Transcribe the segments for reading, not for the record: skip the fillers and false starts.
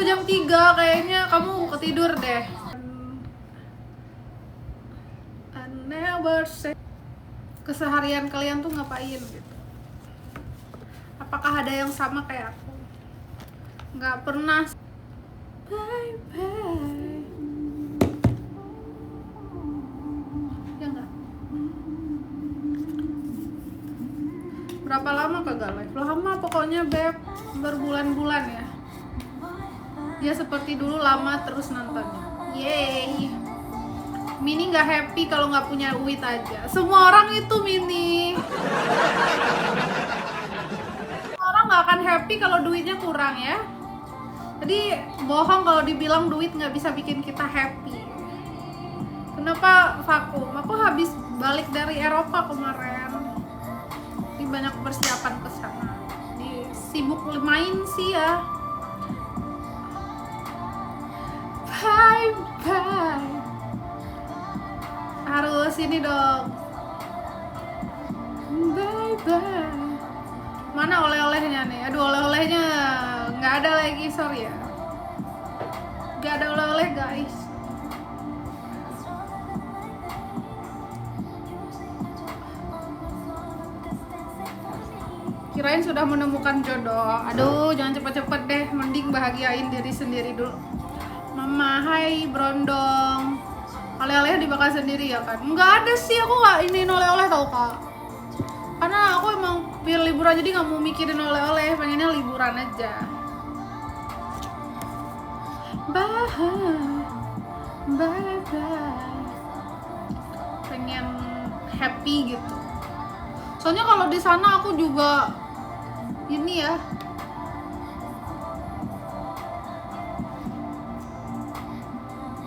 udah jam 3, kayaknya kamu ketidur deh. I never say. Keseharian kalian tuh ngapain gitu? Apakah ada yang sama kayak aku? Nggak pernah. Bye bye. Ya nggak? Berapa lama kagak live? Lama pokoknya beb, berbulan-bulan ya. Ya seperti dulu lama terus nontonnya. Yeay. Mini nggak happy kalau nggak punya duit aja. Semua orang itu Mini. Orang nggak akan happy kalau duitnya kurang ya. Jadi bohong kalau dibilang duit nggak bisa bikin kita happy. Kenapa vakum? Aku habis balik dari Eropa kemarin. Ini banyak persiapan ke sana. Sibuk main sih ya. Bye bye. Harus ini dong. Bye bye. Mana oleh-olehnya nih? Aduh, oleh-olehnya nggak ada lagi, sorry ya. Nggak ada oleh-oleh guys. Kirain sudah menemukan jodoh. Aduh, jangan cepet-cepet deh. Mending bahagiain diri sendiri dulu. Mama, hai Brondong. Oleh-oleh dibakar sendiri ya kan? Nggak ada sih, aku nggak ini oleh-oleh tau kak. Karena aku emang pilih liburan jadi nggak mau mikirin oleh-oleh, pengennya liburan aja. Bye bye bye. Pengen happy gitu. Soalnya kalau di sana aku juga ini ya.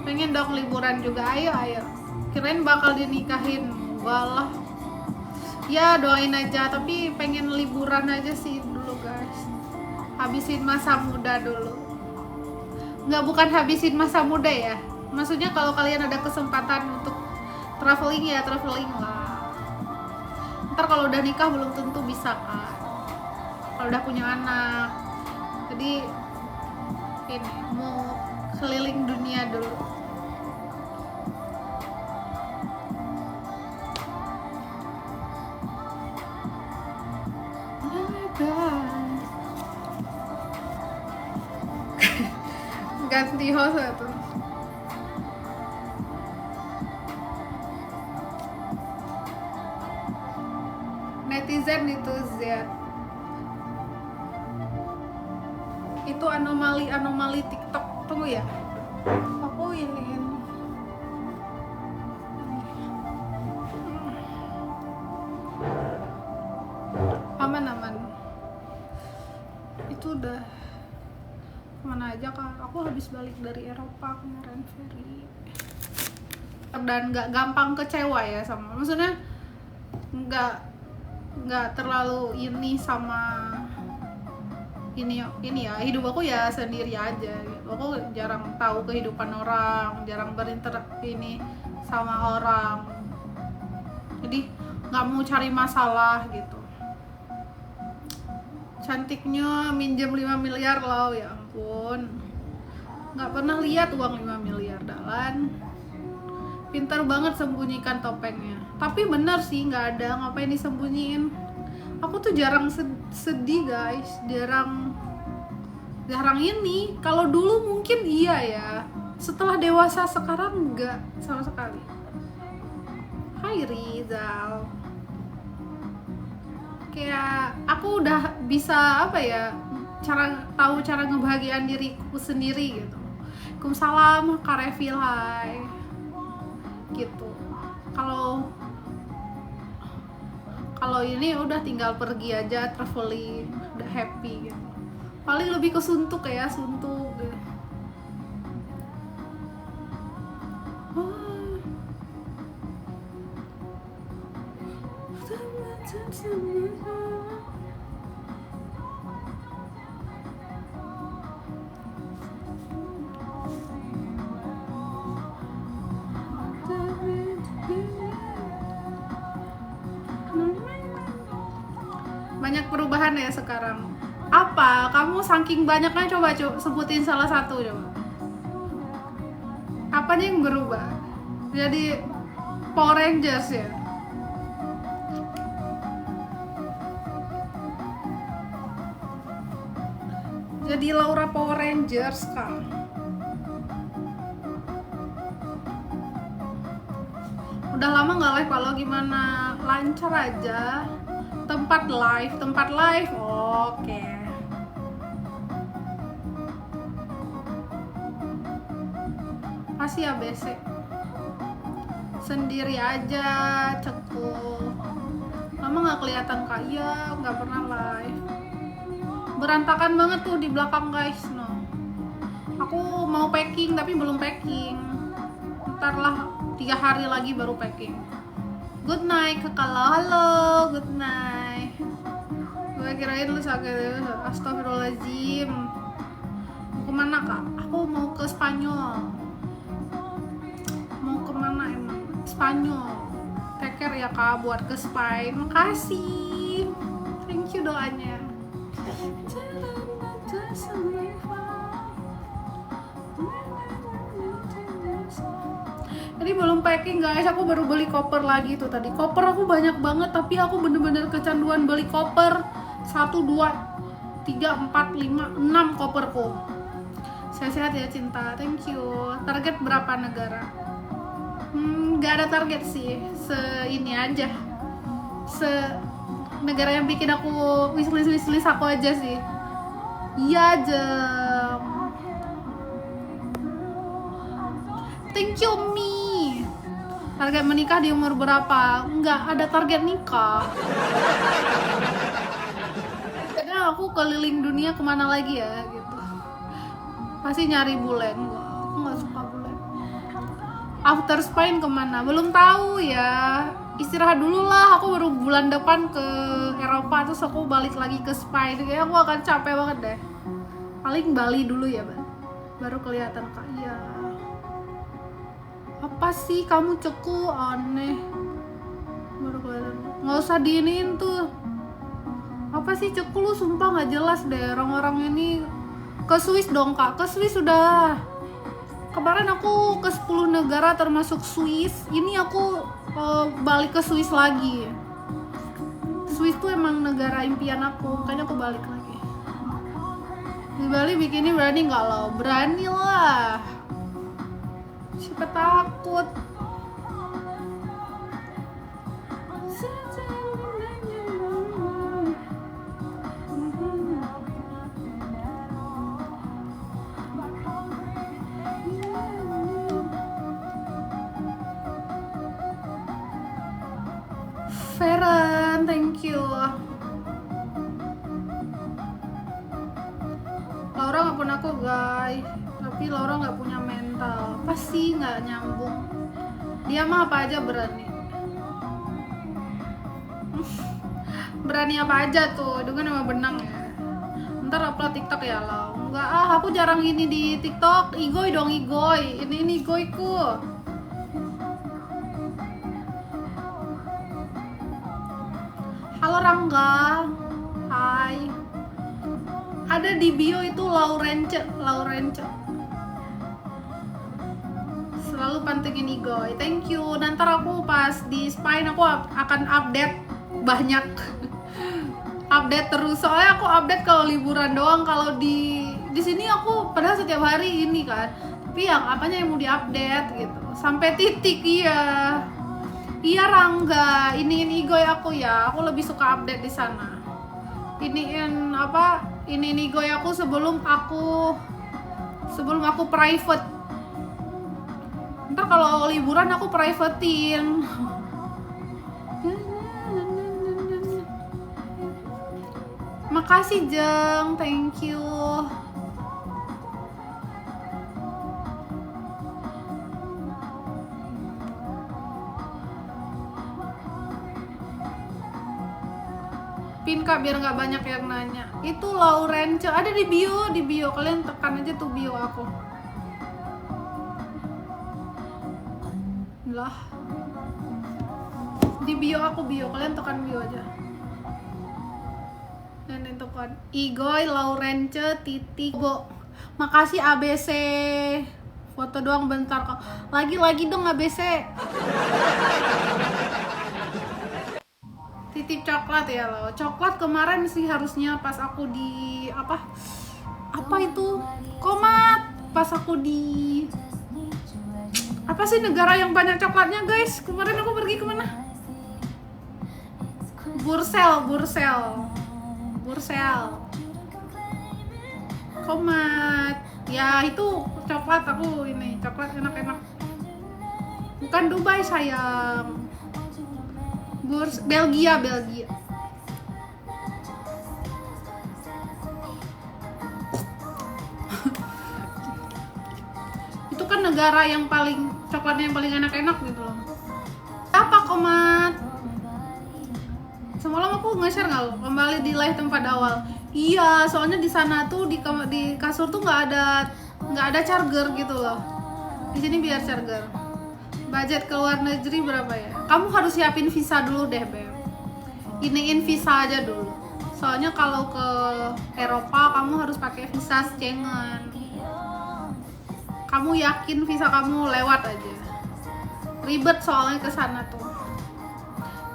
Pengen dong liburan juga, ayo. Kirain bakal dinikahin, walah. Ya doain aja, tapi pengen liburan aja sih dulu guys. Habisin masa muda dulu. Nggak, bukan habisin masa muda ya. Maksudnya kalau kalian ada kesempatan untuk traveling ya traveling lah. Ntar kalau udah nikah belum tentu bisa kan. Kalau udah punya anak. Jadi ini mau keliling dunia dulu. Ganti host tuh. Netizen itu Z. Itu anomali TikTok. Tunggu ya. Aku iniin. Aman. Itu udah kemana aja kak? Aku habis balik dari Eropa kemarin ferry. Dan nggak gampang kecewa ya sama. Maksudnya nggak terlalu ini sama ini ya, hidup aku ya sendiri aja gitu. Aku jarang tahu kehidupan orang, jarang berinteraksi ini sama orang, jadi nggak mau cari masalah gitu. Cantiknya minjem 5 miliar loh, ya ampun, nggak pernah lihat uang 5 miliar dalan. Pintar banget sembunyikan topengnya, tapi bener sih nggak ada, ngapain disembunyiin. Aku tuh jarang sedih guys, jarang ini. Kalau dulu mungkin iya ya, setelah dewasa sekarang enggak sama sekali. Hai Rizal, kayak aku udah bisa apa ya, tahu cara ngebahagiain diriku sendiri gitu. Waalaikumsalam Kak Revil, hai gitu. Kalau ini udah tinggal pergi aja, traveling, udah happy gitu. Paling lebih ke suntuk ya, suntuk gitu. Banyak perubahan ya sekarang. Apa? Kamu saking banyaknya coba sebutin salah satu coba. Apanya yang berubah? Jadi Power Rangers ya? Jadi Laura Power Rangers kak. Udah lama nggak live, kalau gimana? Lancar aja. Tempat live. Oke. Masih ABC. Sendiri aja, Ceku. Lama nggak kelihatan kak? Iya, nggak pernah live. Berantakan banget tuh di belakang guys. No. Aku mau packing tapi belum packing. Ntar lah 3 hari lagi baru packing. Good night halo, good night. Gue kirain lu sakit. Astagfirullahaladzim. Mau kemana kak? Aku mau ke Spanyol. Mau kemana emang? Spanyol. Take care ya kak buat ke Spain. Makasih. Thank you doanya. Jadi belum packing guys, aku baru beli koper lagi tuh tadi. Koper aku banyak banget, tapi aku bener-bener kecanduan beli koper. 1, 2, 3, 4, 5, 6 koperku. Sehat-sehat ya cinta, thank you. Target berapa negara? Gak ada target sih, ini aja. Negara yang bikin aku wishlist aku aja sih. Iya Jem. Thank you Mi. Target menikah di umur berapa? Nggak ada target nikah. Karena aku keliling dunia kemana lagi ya gitu. Pasti nyari bule. Aku nggak suka bule. After Spain kemana? Belum tahu ya. Istirahat dulu lah. Aku baru bulan depan ke Eropa, terus aku balik lagi ke Spain. Kayaknya aku akan capek banget deh. Paling Bali dulu ya, baru kelihatan kak. Iya. Apa sih kamu Ceku, aneh. Baru kelihatan. Nggak usah diinin tuh. Apa sih Ceku, lu sumpah nggak jelas deh. Orang-orang ini ke Swiss dong kak. Ke Swiss udah. Kemarin aku ke 10 negara termasuk Swiss. Ini aku balik ke Swiss lagi. Swiss tuh emang negara impian aku, makanya aku balik lagi. Di Bali bikinnya berani nggak lo? Berani lah. Siapa takut? Feren, thank you. Laura nggak pun aku guys, tapi Laura nggak punya mental, pasti nggak nyambung. Dia mah apa aja berani. Berani apa aja tuh, dengan nama benang ya. Ntar upload TikTok ya lo. Enggak aku jarang gini di TikTok. Igoy dong igoy. Ini igoyku. Halo Rangga. Hai. Ada di bio itu Laurence. Selalu pantengin Igoy. Thank you. Nanti aku pas di Spain aku akan update banyak. Update terus. Soalnya aku update kalau liburan doang. Kalau di sini aku padahal setiap hari ini kan. Tapi yang apanya yang mau diupdate gitu. Sampai titik iya. Iya Rangga, iniin Igoy aku ya. Aku lebih suka update di sana. Iniin apa? Ini Igoy aku sebelum aku private. Ntar kalau liburan aku privatein. Makasih Jeng, thank you. Pin kak biar nggak banyak yang nanya. Itu Laurence ada di bio, kalian tekan aja tuh bio aku. Lah. Di bio aku kalian tekan bio aja. Dan untuk on. Igoy Laurence titik Bo. Makasih ABC. Foto doang bentar kok. Lagi dong ABC. Titip coklat ya lo. Coklat kemarin sih harusnya pas aku di apa itu? Komat. Pas aku di apa sih negara yang banyak coklatnya guys? Kemarin aku pergi kemana? Bursel. Komat. Ya itu coklat aku ini, coklat enak-enak. Bukan Dubai sayang. Belgia. Itu kan negara yang paling coklatnya yang paling enak-enak gitu loh. Apa Komat? Semalam aku nge-share nggak lo? Kembali di live tempat awal. Iya, soalnya di sana tuh di kasur tuh nggak ada charger gitu loh. Di sini biar charger. Budget ke luar negeri berapa ya? Kamu harus siapin visa dulu deh, Beb. Iniin visa aja dulu. Soalnya kalau ke Eropa kamu harus pakai visa Schengen. Kamu yakin visa kamu lewat aja. Ribet soalnya ke sana tuh.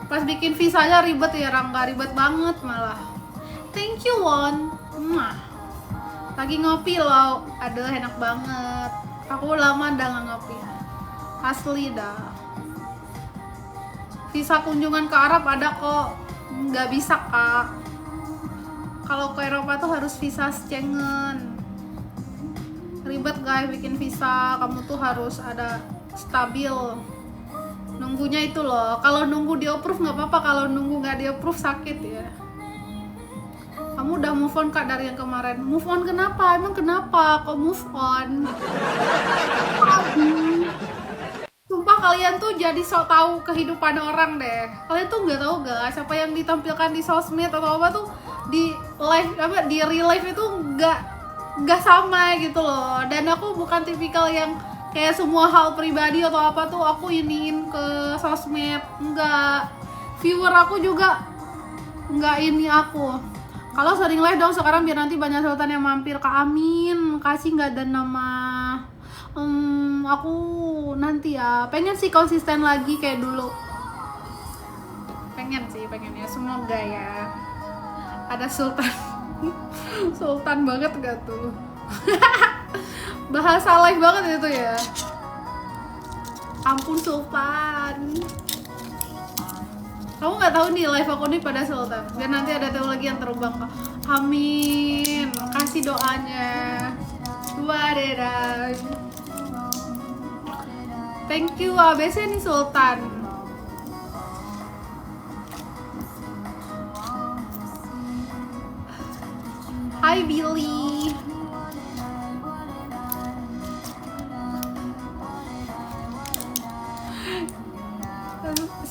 Pas bikin visanya ribet ya, Rangga, ribet banget malah. Thank you, Won. Lagi ngopi loh. Aduh, enak banget. Aku lama udah nggak ngopi. Asli dah. Visa kunjungan ke Arab ada kok. Nggak bisa, Kak. Kalau ke Eropa tuh harus visa Schengen. Ribet guys bikin visa. Kamu tuh harus ada stabil. Nunggunya itu loh. Kalau nunggu di approve nggak apa-apa. Kalau nunggu nggak di approve sakit ya. Kamu udah move on Kak dari yang kemarin. Move on kenapa? Emang kenapa kok move on? Sumpah kalian tuh jadi sok tahu kehidupan orang deh. Kalian tuh nggak tahu guys, apa yang ditampilkan di sosmed atau apa tuh di live apa di real life itu nggak sama gitu loh. Dan aku bukan tipikal yang kayak semua hal pribadi atau apa tuh aku iniin ke sosmed. Enggak. Viewer aku juga nggak ini aku. Kalau sering live dong sekarang biar nanti banyak sultan yang mampir. Kak Amin, kasih nggak ada nama. Aku nanti ya pengen sih konsisten lagi kayak dulu. Pengen ya, semoga ya. Ada sultan. Sultan banget gak tuh? Bahasa live banget itu ya. Ampun sultan. Kamu nggak tahu nih live aku nih pada sultan. Biar nanti ada tahu lagi yang terbang. Amin. Kasih doanya. Waderai. Thank you ABC nih sultan. Hai Billy.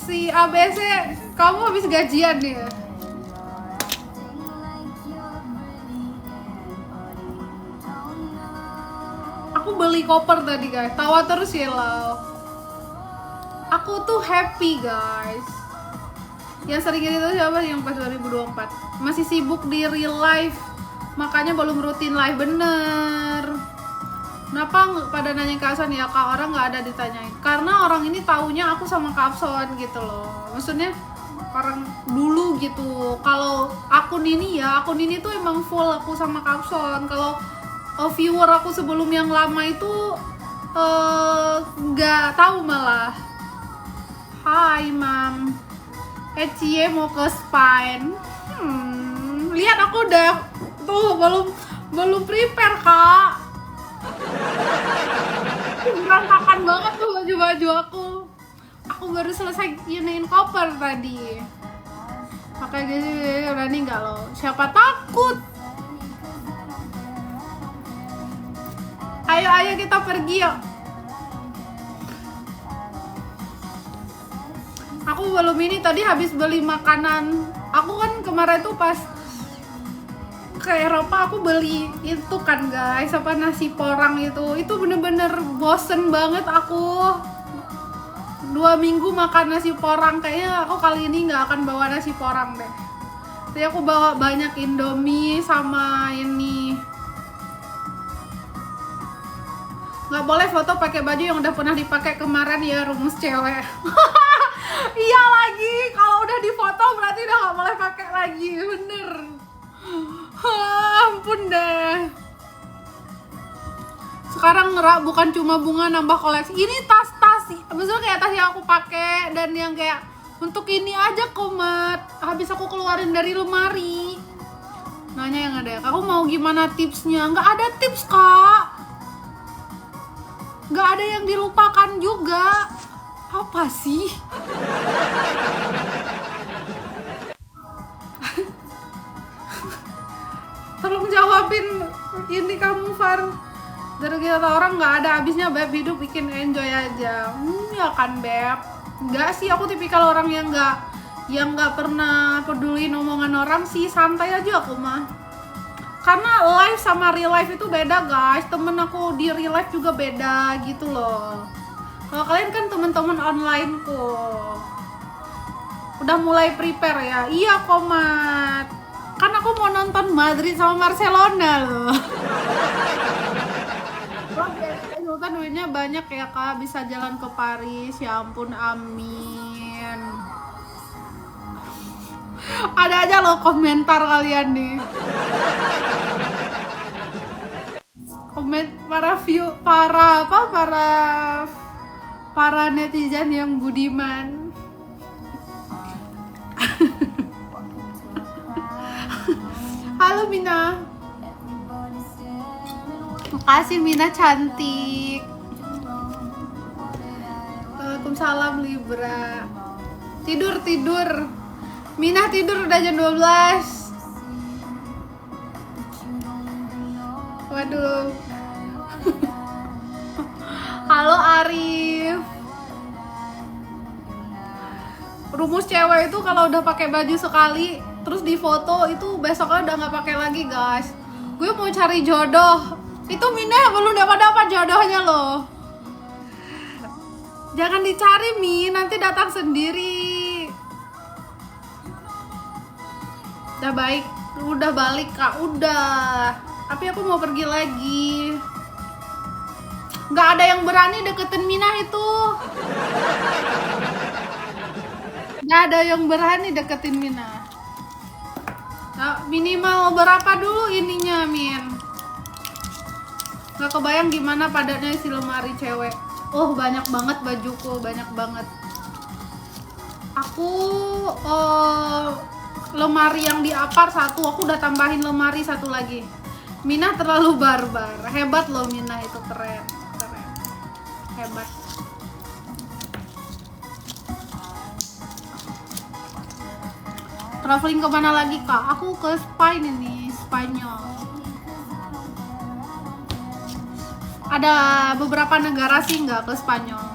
Si ABC, kamu habis gajian nih ya? Aku beli koper tadi guys, tawa terus ya lo. Aku tuh happy guys. Yang sering itu siapa yang pas 2024? Masih sibuk di real life, makanya belum rutin live bener. Kenapa pada nanya Kak Afson ya? Kak, orang nggak ada ditanyain. Karena orang ini taunya aku sama Kak Afson gitu loh. Maksudnya orang dulu gitu. Kalau akun ini tuh emang full aku sama Kak Afson. Kalau viewer aku sebelum yang lama itu nggak tahu malah. Hai Mam. Ecie mau ke Spain. Lihat aku udah tuh belum prepare Kak. Berantakan banget tuh baju-baju aku. Aku baru selesai iniin koper tadi. Makanya dia berani nggak lo? Siapa takut? Ayo kita pergi yuk. Aku belum ini tadi habis beli makanan. Aku kan kemarin tuh pas ke Eropa aku beli itu kan guys, apa nasi porang itu bener-bener bosen banget aku. 2 minggu makan nasi porang, kayaknya aku kali ini nggak akan bawa nasi porang deh. Jadi aku bawa banyak Indomie sama ini. Nggak boleh foto pakai baju yang udah pernah dipakai kemarin ya, rumus cewek. Iya lagi, kalau udah difoto berarti udah nggak boleh pakai lagi, bener. Ampun deh. Sekarang ngerak bukan cuma bunga, nambah koleksi. Ini tas-tas, maksudnya kayak tas yang aku pakai dan yang kayak untuk ini aja komat. Habis aku keluarin dari lemari. Nanya yang ada, aku mau gimana tipsnya? Nggak ada tips kak. Nggak ada yang dilupakan juga. Apa sih? Tolong jawabin ini kamu, Far. Dari kata orang nggak ada habisnya, Beb. Hidup bikin enjoy aja. Ya kan, Beb. Nggak sih, aku tipikal orang yang nggak pernah peduli omongan orang sih. Santai aja aku mah. Karena live sama real life itu beda, guys. Temen aku di real life juga beda gitu loh. Kalau kalian kan teman-teman online kok. Udah mulai prepare ya? Iya, Komat. Kan aku mau nonton Madrid sama Barcelona loh. Kan duitnya banyak ya kak, bisa jalan ke Paris. Ya ampun, amin. Ada aja loh komentar kalian nih. Komen para netizen yang budiman. Halo Mina. Makasih Mina cantik. Waalaikumsalam Libra. Tidur. Mina tidur udah jam 12. Waduh. Halo Arif. Rumus cewek itu kalau udah pakai baju sekali terus difoto itu besoknya udah nggak pakai lagi, guys. Gue mau cari jodoh. Itu Mina belum dapat jodohnya loh. Jangan dicari Mi, nanti datang sendiri. Udah balik kak, udah. Tapi aku mau pergi lagi. Nggak ada yang berani deketin Mina itu. Nggak ada yang berani deketin Mina. Nah, minimal berapa dulu ininya, Min? Nggak kebayang gimana padatnya si lemari cewek. Oh, banyak banget bajuku, banyak banget. Aku lemari yang di Apar satu, aku udah tambahin lemari satu lagi. Mina terlalu barbar. Hebat loh Mina, itu keren. Hebat. Traveling kemana lagi kak? Aku ke Spain ini, Spanyol. Ada beberapa negara sih nggak ke Spanyol.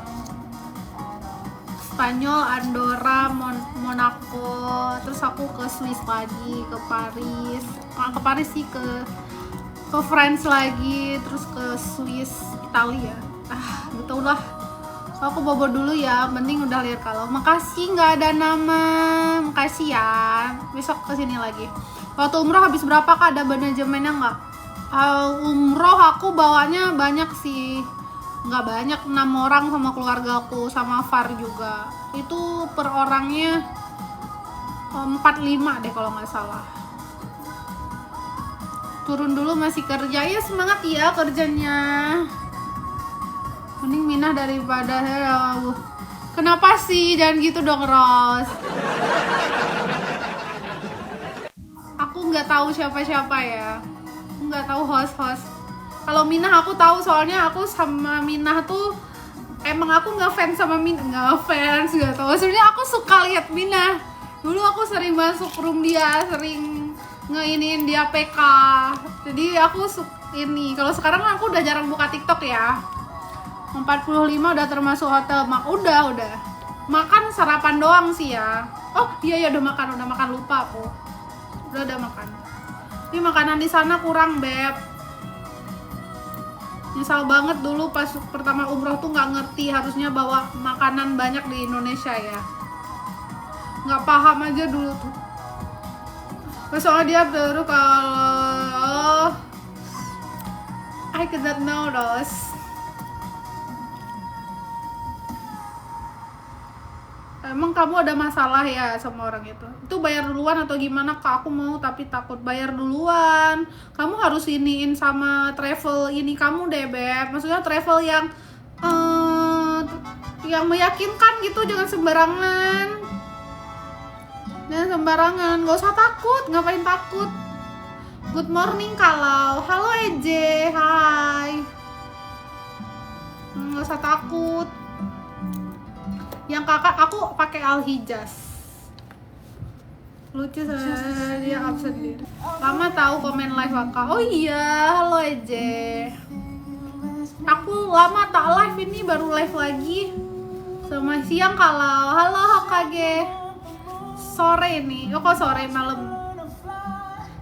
Spanyol, Andorra, Monaco, terus aku ke Swiss lagi, ke Paris. Ke Paris sih, ke France lagi, terus ke Swiss, Italia. Betul lah. Aku bobo dulu ya, mending udah lihat kalau. Makasih nggak ada nama, makasih ya. Besok kesini lagi. Waktu umroh habis berapa kak? Ada manajemennya nggak? Umroh aku bawanya banyak sih, nggak banyak, 6 orang sama keluarga aku, sama Far juga. Itu per orangnya 45 deh kalau nggak salah. Turun dulu masih kerja, ya semangat ya kerjanya. Mending Minah daripada kenapa sih, jangan gitu dong Ros. Aku nggak tahu siapa-siapa ya, nggak tahu host. Kalau Minah aku tahu, soalnya aku sama Minah tuh emang aku ngefans sama Minah, nggak tahu. Sebenarnya aku suka lihat Minah. Dulu aku sering masuk room dia, sering ngeiniin dia PK. Jadi aku ini. Kalau sekarang aku udah jarang buka TikTok ya. 45 udah termasuk hotel. Udah. Makan sarapan doang sih ya. Oh iya udah makan lupa aku. Udah makan. Ini makanan di sana kurang, Beb. Nyesal banget dulu pas pertama umroh tuh nggak ngerti harusnya bawa makanan banyak di Indonesia ya. Nggak paham aja dulu tuh. Soalnya dia baru kalau I could not know those. Emang kamu ada masalah ya sama orang itu? Itu bayar duluan atau gimana Kak? Aku mau tapi takut bayar duluan. Kamu harus iniin sama travel ini kamu deh Beb. Maksudnya travel yang meyakinkan gitu, jangan sembarangan. Jangan sembarangan, gak usah takut, ngapain takut? Good morning kalau, halo Eje, hai. Gak usah takut. Yang kakak aku pakai Al-Hijaz. Lucu saya dia up sendiri. Lama tahu komen live kakak. Oh iya, halo Eje. Aku lama tak live ini, baru live lagi. Sama siang kalau, halo Hokage. Sore nih, kok sore malam.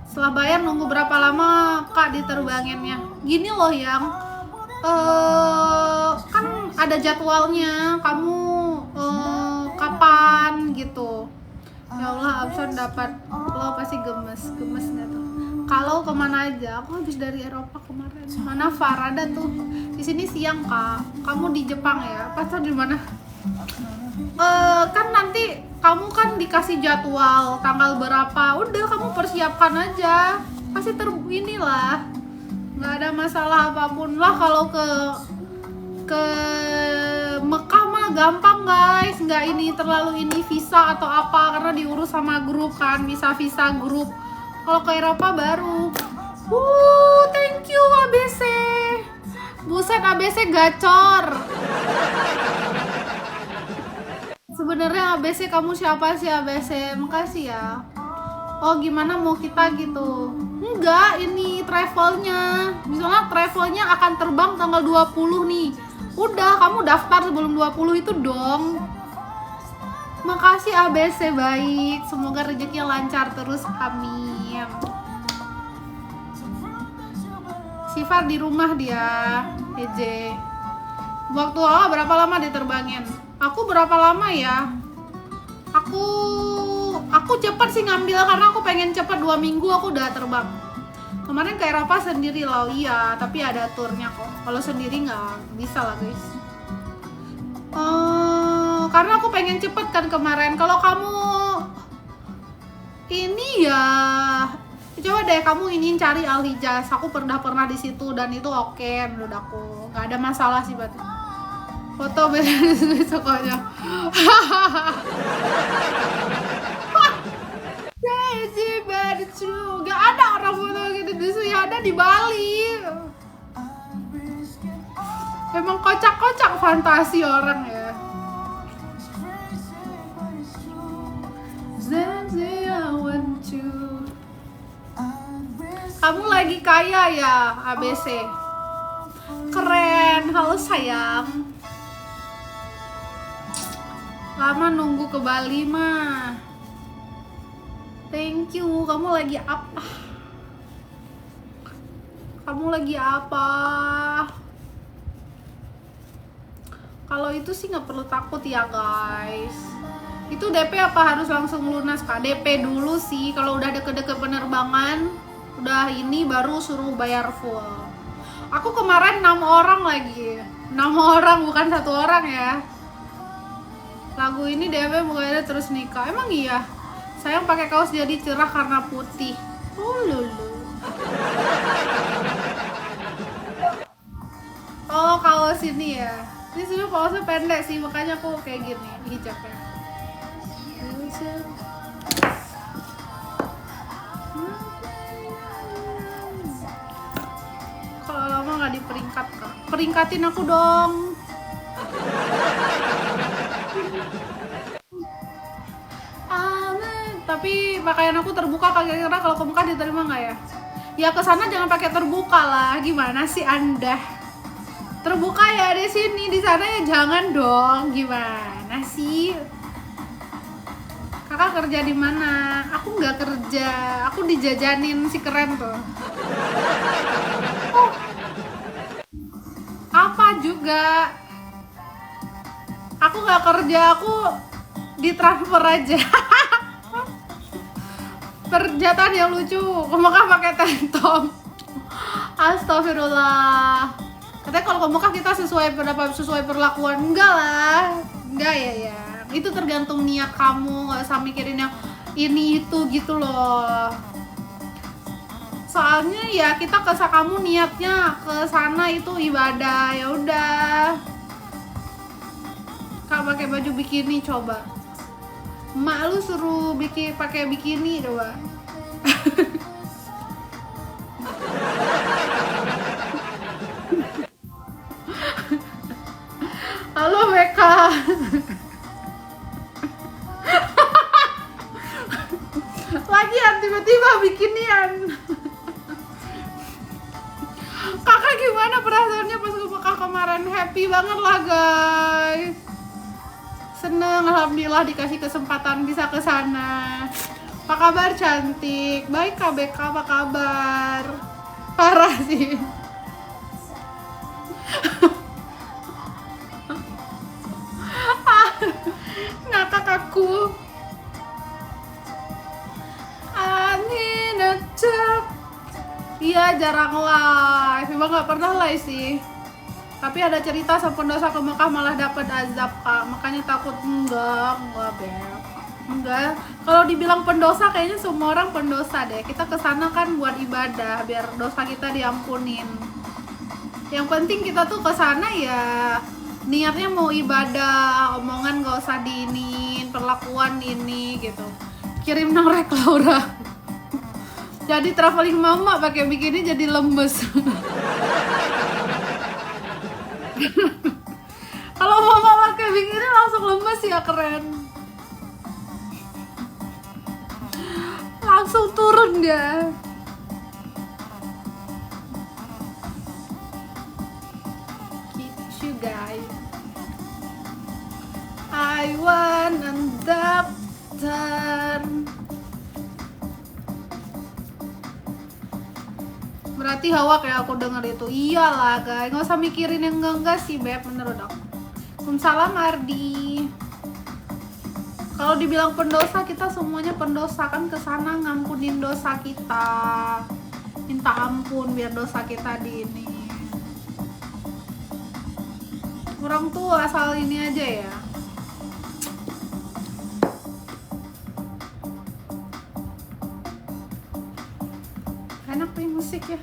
Setelah bayar nunggu berapa lama Kak diterbanginnya? Gini loh yang kan ada jadwalnya, kamu kapan gitu. Ya Allah, Abson dapat lo pasti gemes nggak tuh? Kalau kemana aja? Aku habis dari Eropa kemarin. Mana Farada tuh? Di sini siang Kak. Kamu di Jepang ya? Pas di mana? Kan nanti kamu kan dikasih jadwal tanggal berapa. Udah kamu persiapkan aja. Pasti inilah. Nggak ada masalah apapun lah kalau ke Mekah mah gampang guys, nggak ini terlalu ini visa atau apa karena diurus sama grup kan, visa grup. Kalau ke Eropa baru. Thank you ABC. Buset ABC gacor. Sebenarnya ABC kamu siapa sih ABC? Makasih ya. Oh gimana mau kita gitu? Enggak, ini travelnya. Misalnya travelnya akan terbang tanggal 20 nih. Udah, kamu daftar sebelum 20 itu dong. Makasih ABC, baik. Semoga rezekinya lancar terus, amin. Sifar di rumah dia, EJ. Waktu berapa lama diterbangin? Aku berapa lama ya? Aku cepat sih ngambil karena aku pengen cepat 2 minggu aku udah terbang. Kemarin ke Eropa sendiri loh, iya, tapi ada turnya kok. Kalau sendiri nggak bisa lah guys. Karena aku pengen cepet kan kemarin. Kalau kamu ini ya, coba deh kamu ini cari Al-Hijaz. Aku pernah di situ dan itu oke menurut aku. Nggak ada masalah sih berarti. Foto besoknya. Crazy but true. Gak ada orang foto gitu di sini, ada di Bali. Emang kocak-kocak fantasi orang ya. Kamu lagi kaya ya ABC. Keren, halo sayang. Lama nunggu ke Bali mah. Thank you. Kamu lagi apa? Kalau itu sih nggak perlu takut ya guys. Itu DP apa harus langsung lunas Kak? DP dulu sih. Kalau udah deket-deket penerbangan, udah ini baru suruh bayar full. Aku kemarin 6 orang lagi. 6 orang bukan 1 orang ya. Lagu ini DP mukanya terus nikah. Emang iya? Sayang pakai kaos jadi cerah karena putih. Lulu. Oh, kaos ini ya. Ini sebenarnya kaosnya pendek sih, makanya aku kayak gini hijabnya. Kalau lama nggak diperingkat Kak. Peringkatin aku dong. Tapi pakaian aku terbuka kira-kira kalau ke Mekah diterima nggak ya? Ya ke sana jangan pakai terbuka lah. Gimana sih Anda? Terbuka ya di sini, di sana ya jangan dong. Gimana sih? Kakak kerja di mana? Aku nggak kerja. Aku dijajanin si keren tuh. Oh. Apa juga? Aku nggak kerja, aku ditransfer aja. Pernyataan yang lucu, ke Mekah pakai tentong. Astagfirullah. Katanya kalau ke Mekah kita sesuai perlakuan. Enggak lah. Enggak ya. Itu tergantung niat kamu, nggak usah mikirin yang ini itu gitu loh. Soalnya ya kita kamu niatnya ke sana itu ibadah, ya udah. Kak pakai baju bikini coba. Mak lu suruh pakai bikini coba. Halo Beka. Lagian tiba-tiba bikinian. Kakak gimana perasaannya pas ke Mekah kemarin? Happy banget lah guys. Seneng, alhamdulillah dikasih kesempatan bisa ke sana. Apa kabar cantik? Baik Kak Beka, apa kabar? Parah sih. Ngakak aku. Angin acak. Iya jarang live, emang nggak pernah live sih. Tapi ada cerita sama pendosa ke Mekah malah dapat azab Kak, makanya takut. Enggak Beb. Enggak. Kalau dibilang pendosa kayaknya semua orang pendosa deh. Kita kesana kan buat ibadah, biar dosa kita diampunin. Yang penting kita tuh kesana ya niatnya mau ibadah, omongan gak usah diinin, perlakuan ini gitu. Kirim nang rek Laura. Jadi traveling mama pakai bikini jadi lemes. Kalau mama pakai bikini langsung lemes ya, keren. Langsung turun dia. Kiss you guys. I want a doctor. Berarti Hawa kayak aku denger itu. Iyalah guys, nggak usah mikirin yang enggak sih Beb, menurut aku. Waalaikumsalam Ardi. Kalau dibilang pendosa, kita semuanya pendosa kan, kesana ngampunin dosa kita, minta ampun biar dosa kita di ini. Orang tuh asal ini aja ya. Enak nih musik ya.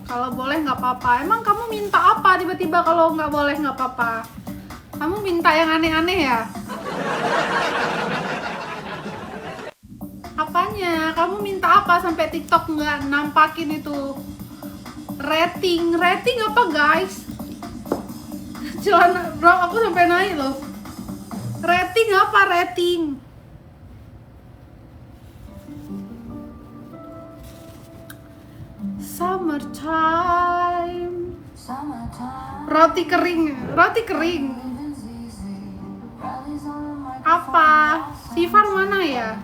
Kalau boleh nggak apa-apa. Emang kamu minta apa tiba-tiba kalau nggak boleh nggak apa-apa? Kamu minta yang aneh-aneh ya? Apanya? Kamu minta apa sampai TikTok nggak nampakin itu? Rating apa guys? Celana bro, aku sampai naik loh. Rating apa rating? Summertime. Roti kering. Apa? Sifar mana ya?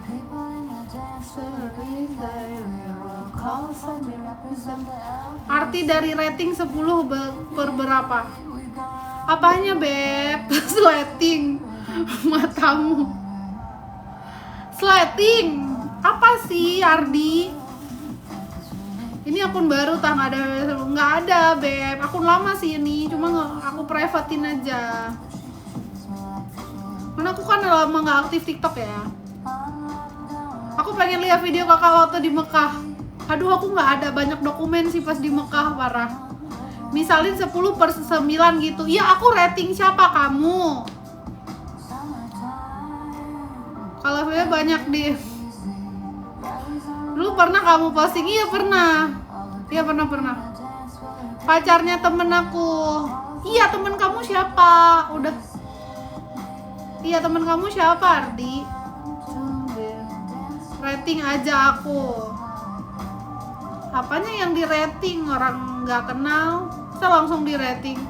Arti dari rating 10 per berapa? Apanya Beb? Slating. Matamu. Slating. Apa sih Ardi? Ini akun baru tak nggak ada Beb, akun lama sih ini, cuma aku privatein aja. Karena aku kan lama nggak aktif TikTok ya. Aku pengen lihat video kakak waktu di Mekah. Aduh aku nggak ada banyak dokumen sih pas di Mekah, parah. Misalin 10 per 9 gitu. Ya aku rating siapa kamu? Kalau video banyak di. Dulu pernah kamu posting? Iya pernah. Pacarnya temen aku. Iya temen kamu siapa? Udah. Iya temen kamu siapa Ardi? Rating aja aku. Apanya yang di rating? Orang nggak kenal, kita langsung di rating.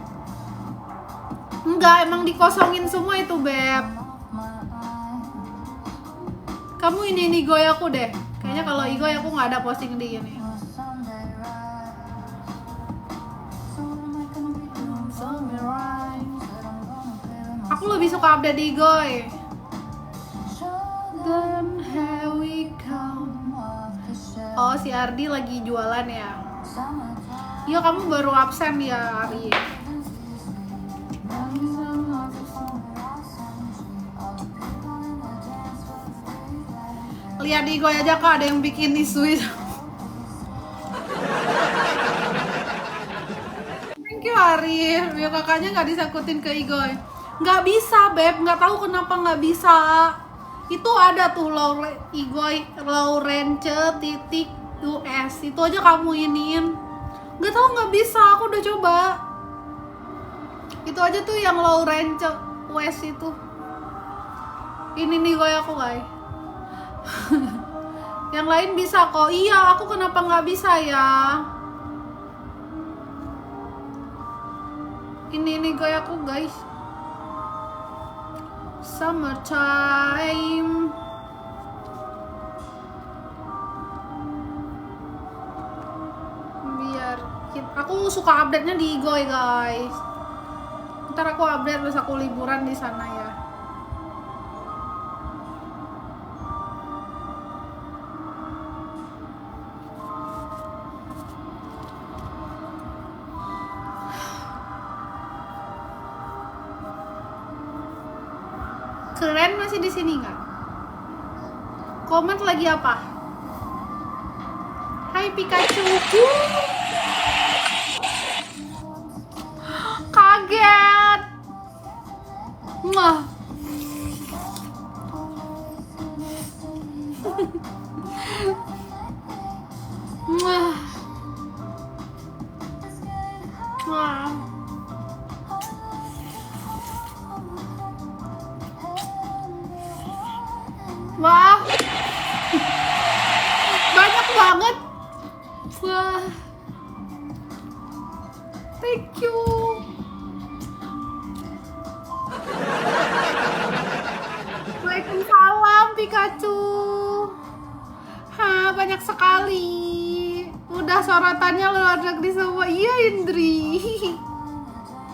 Enggak, emang dikosongin semua itu Beb. Kamu ini goy aku deh. Kayaknya kalau igoy aku nggak ada posting di ini. Aku lebih suka update di igoy. Then here we come. Oh, si Ardi lagi jualan ya? Iya, kamu baru absen ya, Ari. Lihat di Igoy aja kak, ada yang bikin isu itu. Thank you Arif, ya kakaknya nggak disangkutin ke Igoy. Nggak bisa Beb, nggak tahu kenapa nggak bisa. Itu ada tuh Igoy Laurence titik US, itu aja kamu iniin. Nggak tahu, nggak bisa, aku udah coba. Itu aja tuh yang Laurence US itu. Ini nih Igoy aku guys. Yang lain bisa kok. Iya, aku kenapa nggak bisa ya? Ini gue aku guys. Summertime. Biar aku suka update-nya di Igoy guys. Ntar aku update pas aku liburan di sana ya. Keren masih di sini nggak? Komen lagi apa? Hai Pikachu. Kaget. Wah. Wah. Wah. Wah, banyak banget. Wah, thank you. Waalaikumsalam Pikachu. Hah, banyak sekali. Udah sorotannya luar negeri semua. Iya Indri.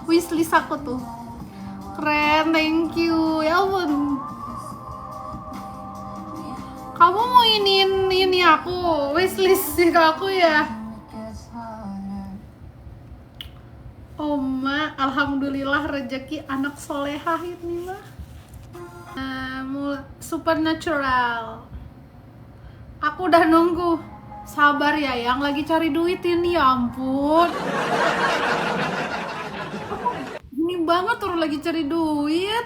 Wishlist aku tuh. Keren, thank you. Ya ampun. Kamu mau ini aku, wishlist ke aku ya? Oma, alhamdulillah rezeki anak solehah ini mah. Supernatural. Aku udah nunggu. Sabar ya, yang lagi cari duit ini, ya ampun. Ini banget orang lagi cari duit.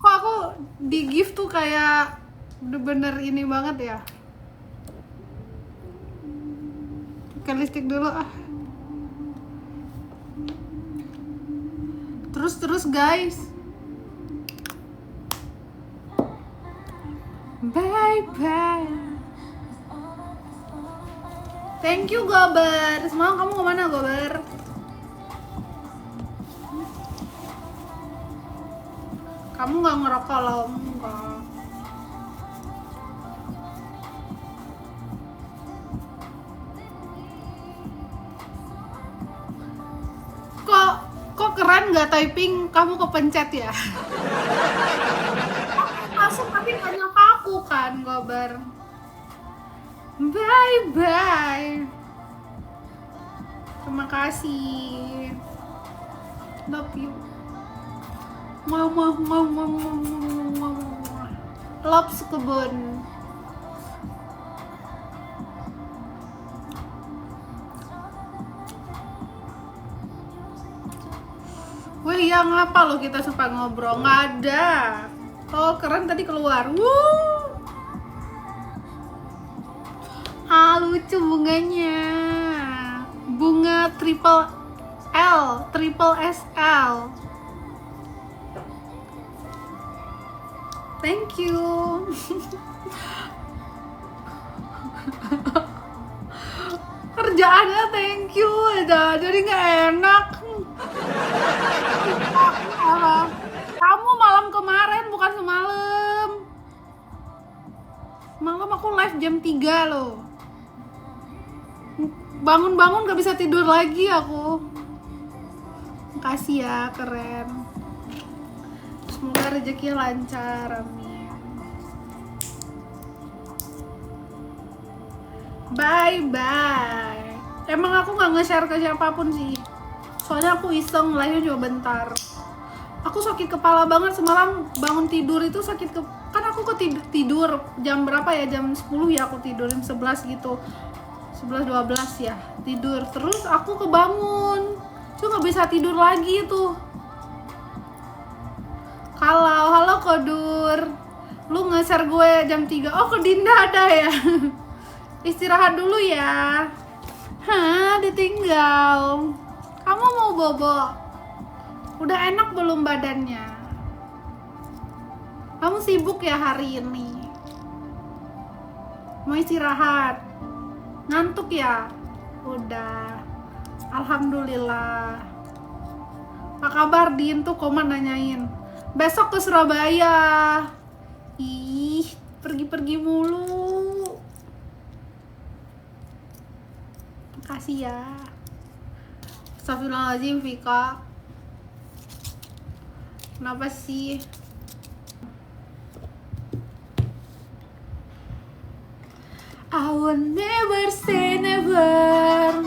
Kok aku di gift tuh kayak bener-bener ini banget ya. Pakai listrik dulu ah. Terus guys. Bye bye. Thank you Gober. Semalam kamu kemana Gober? Kamu nggak ngerokok loh? Enggak. Kok keren nggak typing? Kamu kepencet ya? Masuk tapi nggak nyapa aku kan, Gober. Bye bye. Terima kasih. Love you. Mama. Lops kebun. Wah iya, ngapa lo kita suka ngobrol? Nggak ada. Oh keren tadi keluar. Lucu bunganya. Bunga triple SL. Thank you. Kerjaannya thank you aja, jadi nggak enak. Kamu malam kemarin bukan semalam. Malam aku live jam 3 loh. Bangun-bangun gak bisa tidur lagi aku. Makasih ya, keren. Semoga rezekinya lancar, amin. Bye bye. Emang aku nggak nge-share ke siapapun sih. Soalnya aku iseng, live-nya juga bentar. Aku sakit kepala banget semalam, bangun tidur itu sakit kan aku tidur jam berapa ya, jam 10 ya aku tidur, jam 11 gitu, 11-12 ya tidur, terus aku kebangun tuh nggak bisa tidur lagi tuh. Halo Kodur, lu nge-share gue jam 3. Oh, ke Dinda ada ya. Istirahat dulu ya. Hah, ditinggal. Kamu mau bobo? Udah enak belum badannya? Kamu sibuk ya hari ini? Mau istirahat? Ngantuk ya? Udah. Alhamdulillah. Apa kabar Din tuh komen nanyain. Besok ke Surabaya. Ih, pergi-pergi mulu. Makasih ya. Astagfirullahaladzim Vika. Kenapa sih? I will never say never.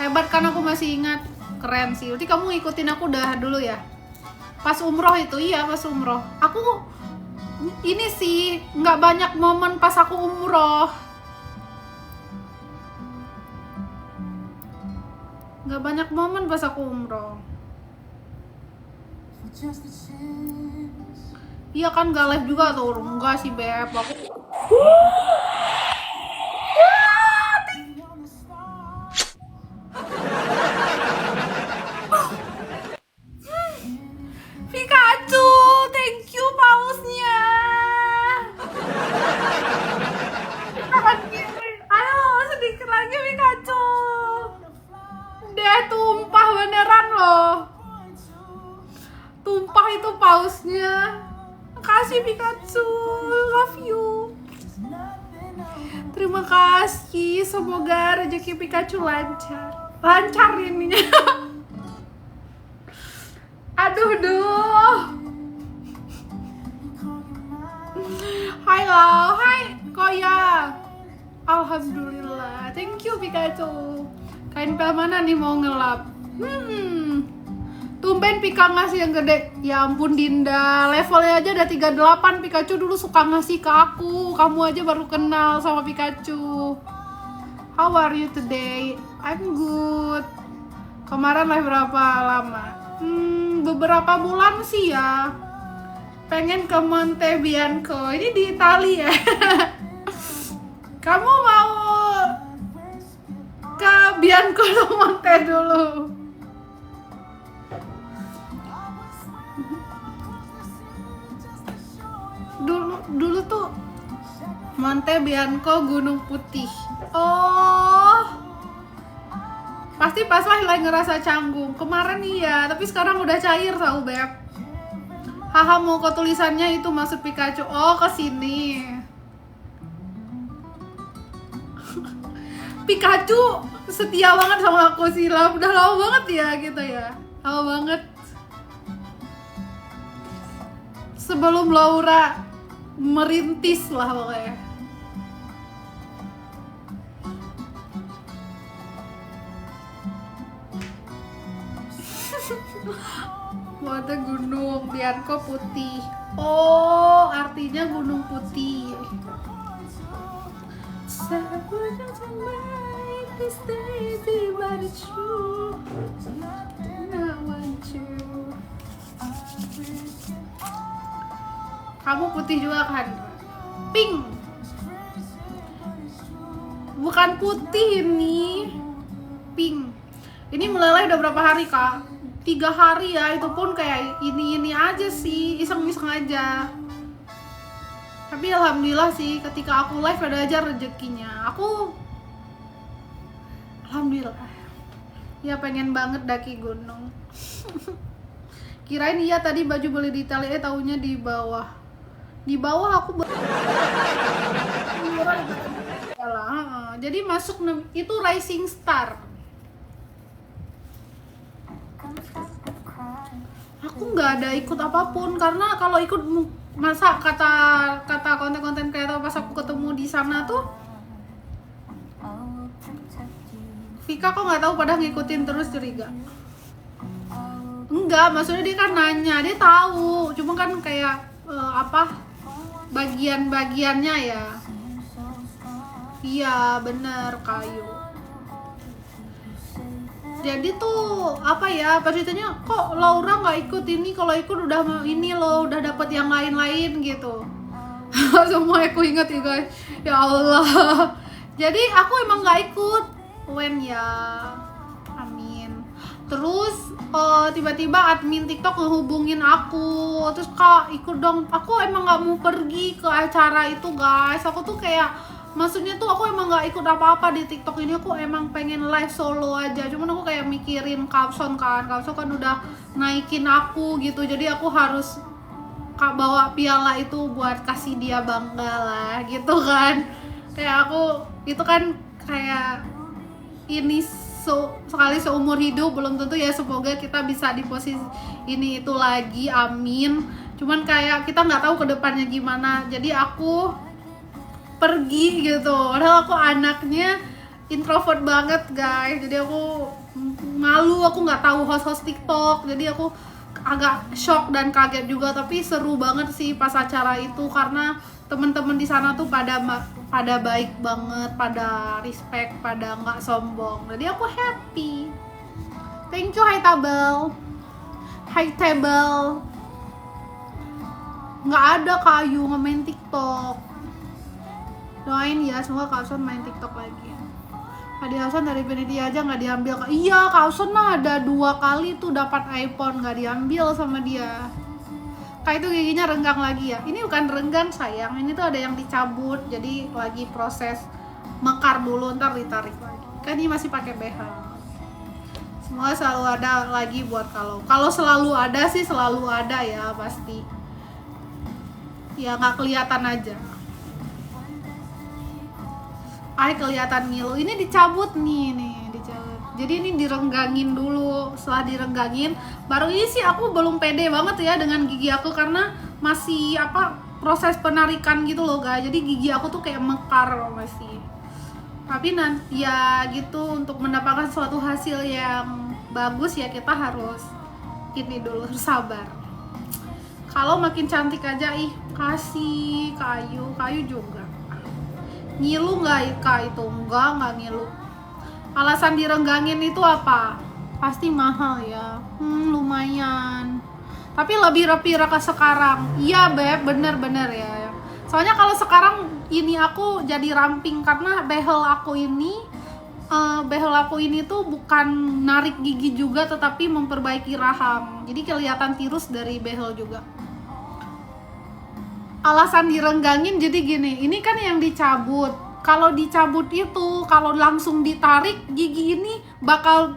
Hebat kan, aku masih ingat. Keren sih. Berarti kamu ikutin aku dah dulu ya? Pas umroh itu, iya pas umroh. Aku ini sih nggak banyak momen pas aku umroh. Nggak banyak momen pas aku umroh. Iya kan, gak live juga tuh. Enggak sih Beb, aku Pikachu, thank you pausnya. Ayo sedikit lagi Pikachu. Deh, tumpah beneran loh. Tumpah itu pausnya. Makasih Pikachu, love you. Terima kasih, semoga rezeki Pikachu lancar ininya. Aduh duh. Halo, hai Koya. Alhamdulillah, thank you Pikachu. Kain pel mana nih mau ngelap? Tumben Pika ngasih yang gede. Ya ampun Dinda, levelnya aja udah 38. Pikachu dulu suka ngasih ke aku. Kamu aja baru kenal sama Pikachu. How are you today? I'm good. Kemarin live berapa lama? Beberapa bulan sih ya. Pengen ke Monte Bianco. Ini di Itali ya. Kamu mau ke Bianco atau Monte dulu? Dulu tuh Monte Bianco Gunung Putih. Oh, pasti pas lagi ngerasa canggung. Kemarin iya, tapi sekarang udah cair tau Beb. Haha, mau ke tulisannya itu maksud Pikachu. Oh, ke sini. Pikachu setia banget sama aku sih lah. Udah lama banget ya gitu ya. Lama banget. Sebelum Laura merintis lah pokoknya. Ada gunung Bianco putih. Oh, artinya gunung putih. Kamu putih juga kan? Pink. Bukan putih ini. Pink. Ini meleleh udah berapa hari Kak? 3 hari ya, itu pun kayak ini aja sih, iseng-iseng aja. Tapi alhamdulillah sih, ketika aku live ada aja rezekinya. Aku alhamdulillah. Ya pengen banget daki gunung. Kirain iya tadi baju beli di Italia, taunya di bawah. Di bawah aku jadi masuk itu Rising Star. Aku nggak ada ikut apapun, karena kalau ikut masa kata konten-konten kreator pas aku ketemu di sana tuh Vika kok nggak tahu pada ngikutin terus curiga. Enggak, maksudnya dia kan nanya, dia tahu, cuma kan kayak bagian-bagiannya ya. Iya bener kayu. Jadi tuh ceritanya kok Laura nggak ikut ini, kalau ikut udah ini loh, udah dapet yang lain-lain gitu. Semua aku inget ya guys, ya Allah. Jadi aku emang nggak ikut ya, amin. Terus tiba-tiba admin TikTok ngehubungin aku, terus Kak ikut dong. Aku emang nggak mau pergi ke acara itu guys. Aku tuh kayak, maksudnya tuh aku emang nggak ikut apa-apa di TikTok ini. Aku emang pengen live solo aja. Cuman aku kayak mikirin Kapson kan udah naikin aku gitu. Jadi aku harus bawa piala itu buat kasih dia bangga lah gitu kan. Kayak aku itu kan kayak ini sekali seumur hidup, belum tentu ya, semoga kita bisa di posisi ini itu lagi, amin. Cuman kayak kita nggak tahu kedepannya gimana, jadi aku pergi gitu. Padahal aku anaknya introvert banget guys, jadi aku malu, aku nggak tahu host TikTok, jadi aku agak shock dan kaget juga. Tapi seru banget sih pas acara itu, karena temen-temen di sana tuh pada baik banget, pada respect, pada nggak sombong. Jadi aku happy. Thank you Hai Tabel. Hai Tabel. Nggak ada Kayu nge-main TikTok. Doain ya semoga Kauson main TikTok lagi. Adi Hasan dari Benedi aja nggak diambil. Iya Kauson mah ada 2 kali tuh dapat iPhone, nggak diambil sama dia. Kayak itu giginya renggang lagi ya. Ini bukan renggang sayang, ini tuh ada yang dicabut, jadi lagi proses mekar dulu, ntar ditarik lagi. Kan ini masih pakai BH. Semoga selalu ada lagi buat kalau selalu ada sih, selalu ada ya pasti. Ya nggak kelihatan aja. Kelihatan ngilu. Ini dicabut nih dicabut. Jadi ini direnggangin dulu. Setelah direnggangin, baru ini sih aku belum pede banget ya dengan gigi aku, karena masih proses penarikan gitu loh guys. Jadi gigi aku tuh kayak mekar masih. Tapi nanti ya gitu, untuk mendapatkan suatu hasil yang bagus ya kita harus ini dulu, sabar. Kalau makin cantik aja kasih kayu juga. Ngilu nggak Kak itu? Enggak ngilu. Alasan direnggangin itu apa? Pasti mahal ya. Lumayan. Tapi lebih rapi ke sekarang. Iya Beb, bener ya. Soalnya kalau sekarang ini aku jadi ramping, karena behel aku ini tuh bukan narik gigi juga, tetapi memperbaiki rahang. Jadi kelihatan tirus dari behel juga. Alasan direnggangin jadi gini, ini kan yang dicabut. Kalau dicabut itu, kalau langsung ditarik, gigi ini bakal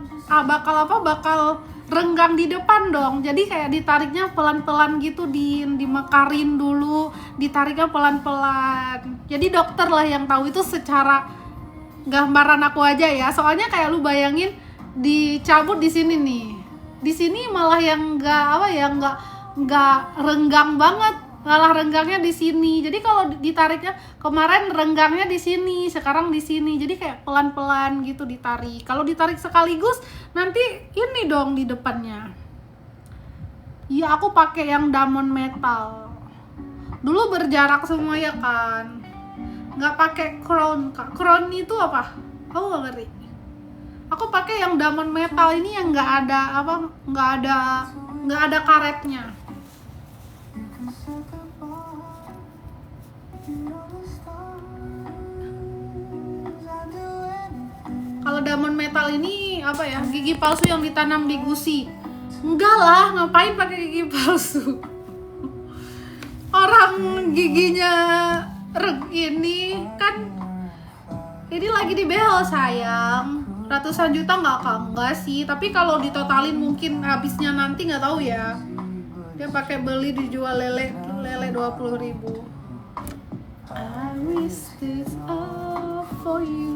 renggang di depan dong. Jadi kayak ditariknya pelan-pelan gitu, dimekarin dulu, ditariknya pelan-pelan. Jadi dokter lah yang tahu itu, secara gambaran aku aja ya. Soalnya kayak lu bayangin dicabut di sini nih. Di sini malah yang nggak renggang banget. Malah renggangnya di sini. Jadi kalau ditariknya kemarin renggangnya di sini, sekarang di sini. Jadi kayak pelan-pelan gitu ditarik. Kalau ditarik sekaligus nanti ini dong di depannya. Iya, aku pakai yang diamond metal. Dulu berjarak semua ya kan. Nggak pakai crown, Kak. Crown itu apa? Aku nggak ngerti. Aku pakai yang diamond metal ini yang nggak ada karetnya. Kalau diamond metal ini gigi palsu yang ditanam di gusi. Enggak lah, ngapain pakai gigi palsu? Orang giginya ini kan ini lagi di behel sayang. Ratusan juta enggak sih, tapi kalau ditotalin mungkin habisnya nanti nggak tahu ya. Dia pakai beli dijual lele 20.000. I wish this all for you.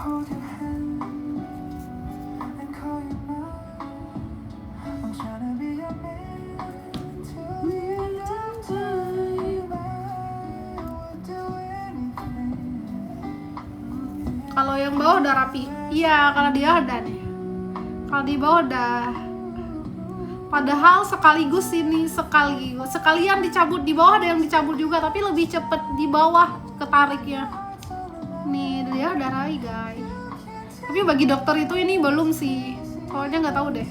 Hold your hand and call you mine. I'm trying to be your man till the end of time. I would do anything Kalau yang bawah udah rapi. Iya, kalau dia udah nih. Kalau di bawah udah. Padahal sekalian dicabut di bawah, ada yang dicabut juga, tapi lebih cepet di bawah ketariknya. Nih dia udah rapi guys. Tapi bagi dokter itu ini belum sih. Soalnya nggak tahu deh.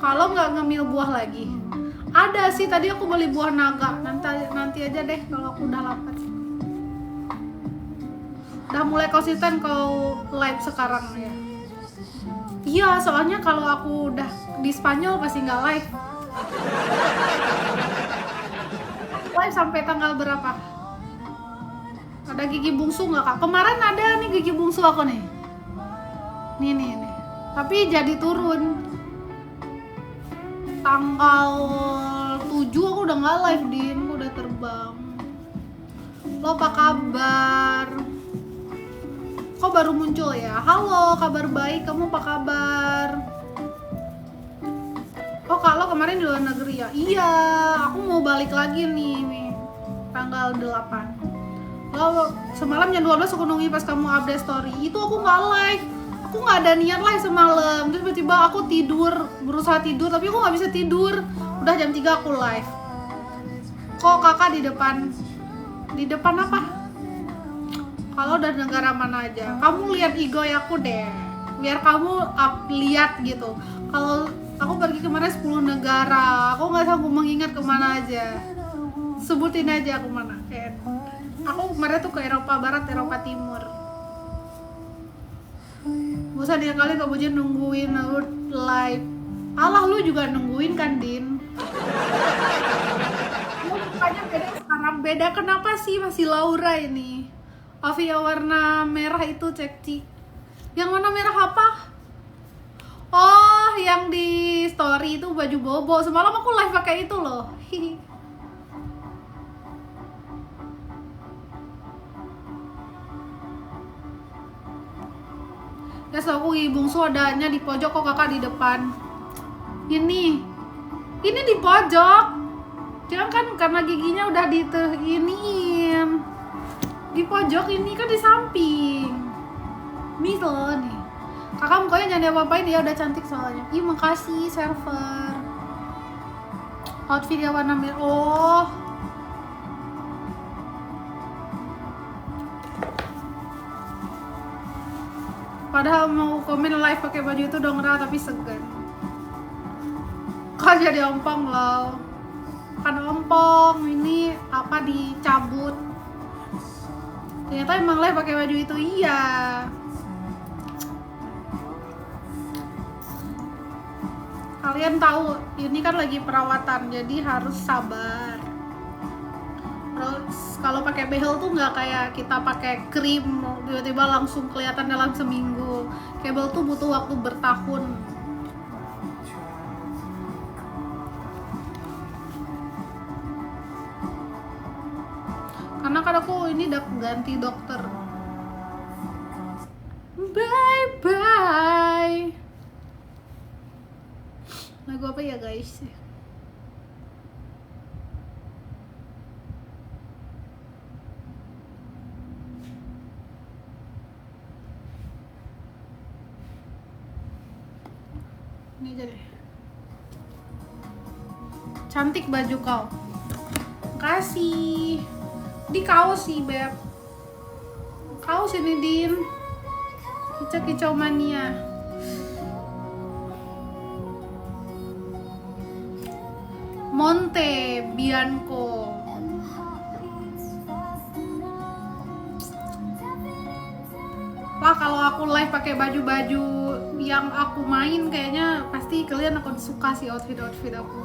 Kalau nggak ngemil buah lagi. Ada sih, tadi aku beli buah naga. Nanti aja deh kalau aku udah lapar. Udah mulai konsisten kau live sekarang ya. Iya, soalnya kalau aku udah di Spanyol pasti nggak live. Live sampai tanggal berapa? Ada gigi bungsu nggak kak? Kemarin ada nih gigi bungsu aku nih. Nih. Tapi jadi turun. Tanggal 7 aku udah nggak live, Din. Aku udah terbang. Lo apa kabar? Kok baru muncul ya? Halo, kabar baik. Kamu apa kabar? Oh, kalau kemarin di luar negeri ya? Iya, aku mau balik lagi nih tanggal 8. Lo semalam jam 12 aku nungguin pas kamu update story. Itu aku nggak live. Aku nggak ada niat live semalam. Terus tiba-tiba aku berusaha tidur, tapi aku nggak bisa tidur. Udah jam 3 aku live. Kok kakak di depan apa? Kalau dari negara mana aja, kamu lihat igoy aku deh, biar kamu lihat gitu. Kalau aku pergi kemarin 10 negara, aku nggak sanggup mengingat kemana aja. Sebutin aja aku mana. Aku kemarin tuh ke Eropa Barat, Eropa Timur. Bosan ya kali kamu aja nungguin live. Alah, lu juga nungguin kan, Din? Lu mukanya beda sekarang, beda kenapa sih? Masih Laura ini. Avia warna merah itu cekci. Yang warna merah apa? Oh, yang di story itu baju bobo. Semalam aku live pakai itu loh. Ya, so aku bungsu adanya di pojok, kok kakak di depan. Ini di pojok. Jangan kan karena giginya udah iniin. Di pojok ini kan di samping. Nih loh nih. Kakak mukanya jangan diapa-apain, dia udah cantik soalnya. Ih, makasih server. Outfit ya warna merah. Oh. Padahal mau komen live pakai baju itu udah ngerah tapi segan. Kok jadi ompong loh. Kan ompong ini apa dicabut. Ternyata emang live pakai baju itu, iya. Kalian tahu ini kan lagi perawatan, jadi harus sabar. Terus kalau pakai behel tuh nggak kayak kita pakai krim tiba-tiba langsung kelihatan dalam seminggu. Kabel tuh butuh waktu bertahun. Karena kan aku ini udah ganti dokter. Bye bye. Lagu apa ya guys? Ini aja deh. Cantik baju kau. Makasih. Di kaos sih, Beb. Kaos ini, Din. Kicau-kicau mania. Monte Bianco. Wah, kalau aku live pakai baju-baju yang aku main, kayaknya pasti kalian akan suka sih outfit aku.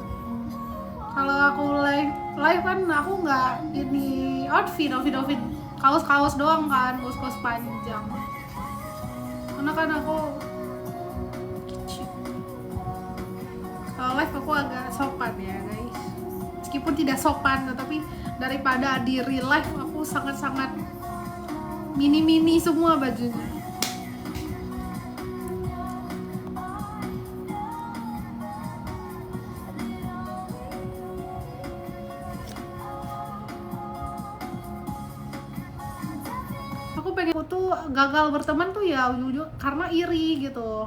Kalau aku live kan aku nggak ini outfit kaos doang kan, kaos panjang. Karena kan aku kalau live aku agak sopan ya guys. Meskipun tidak sopan, tetapi daripada di real life aku sangat-sangat mini semua bajunya. aku tuh gagal berteman tuh ya jujur karena iri gitu.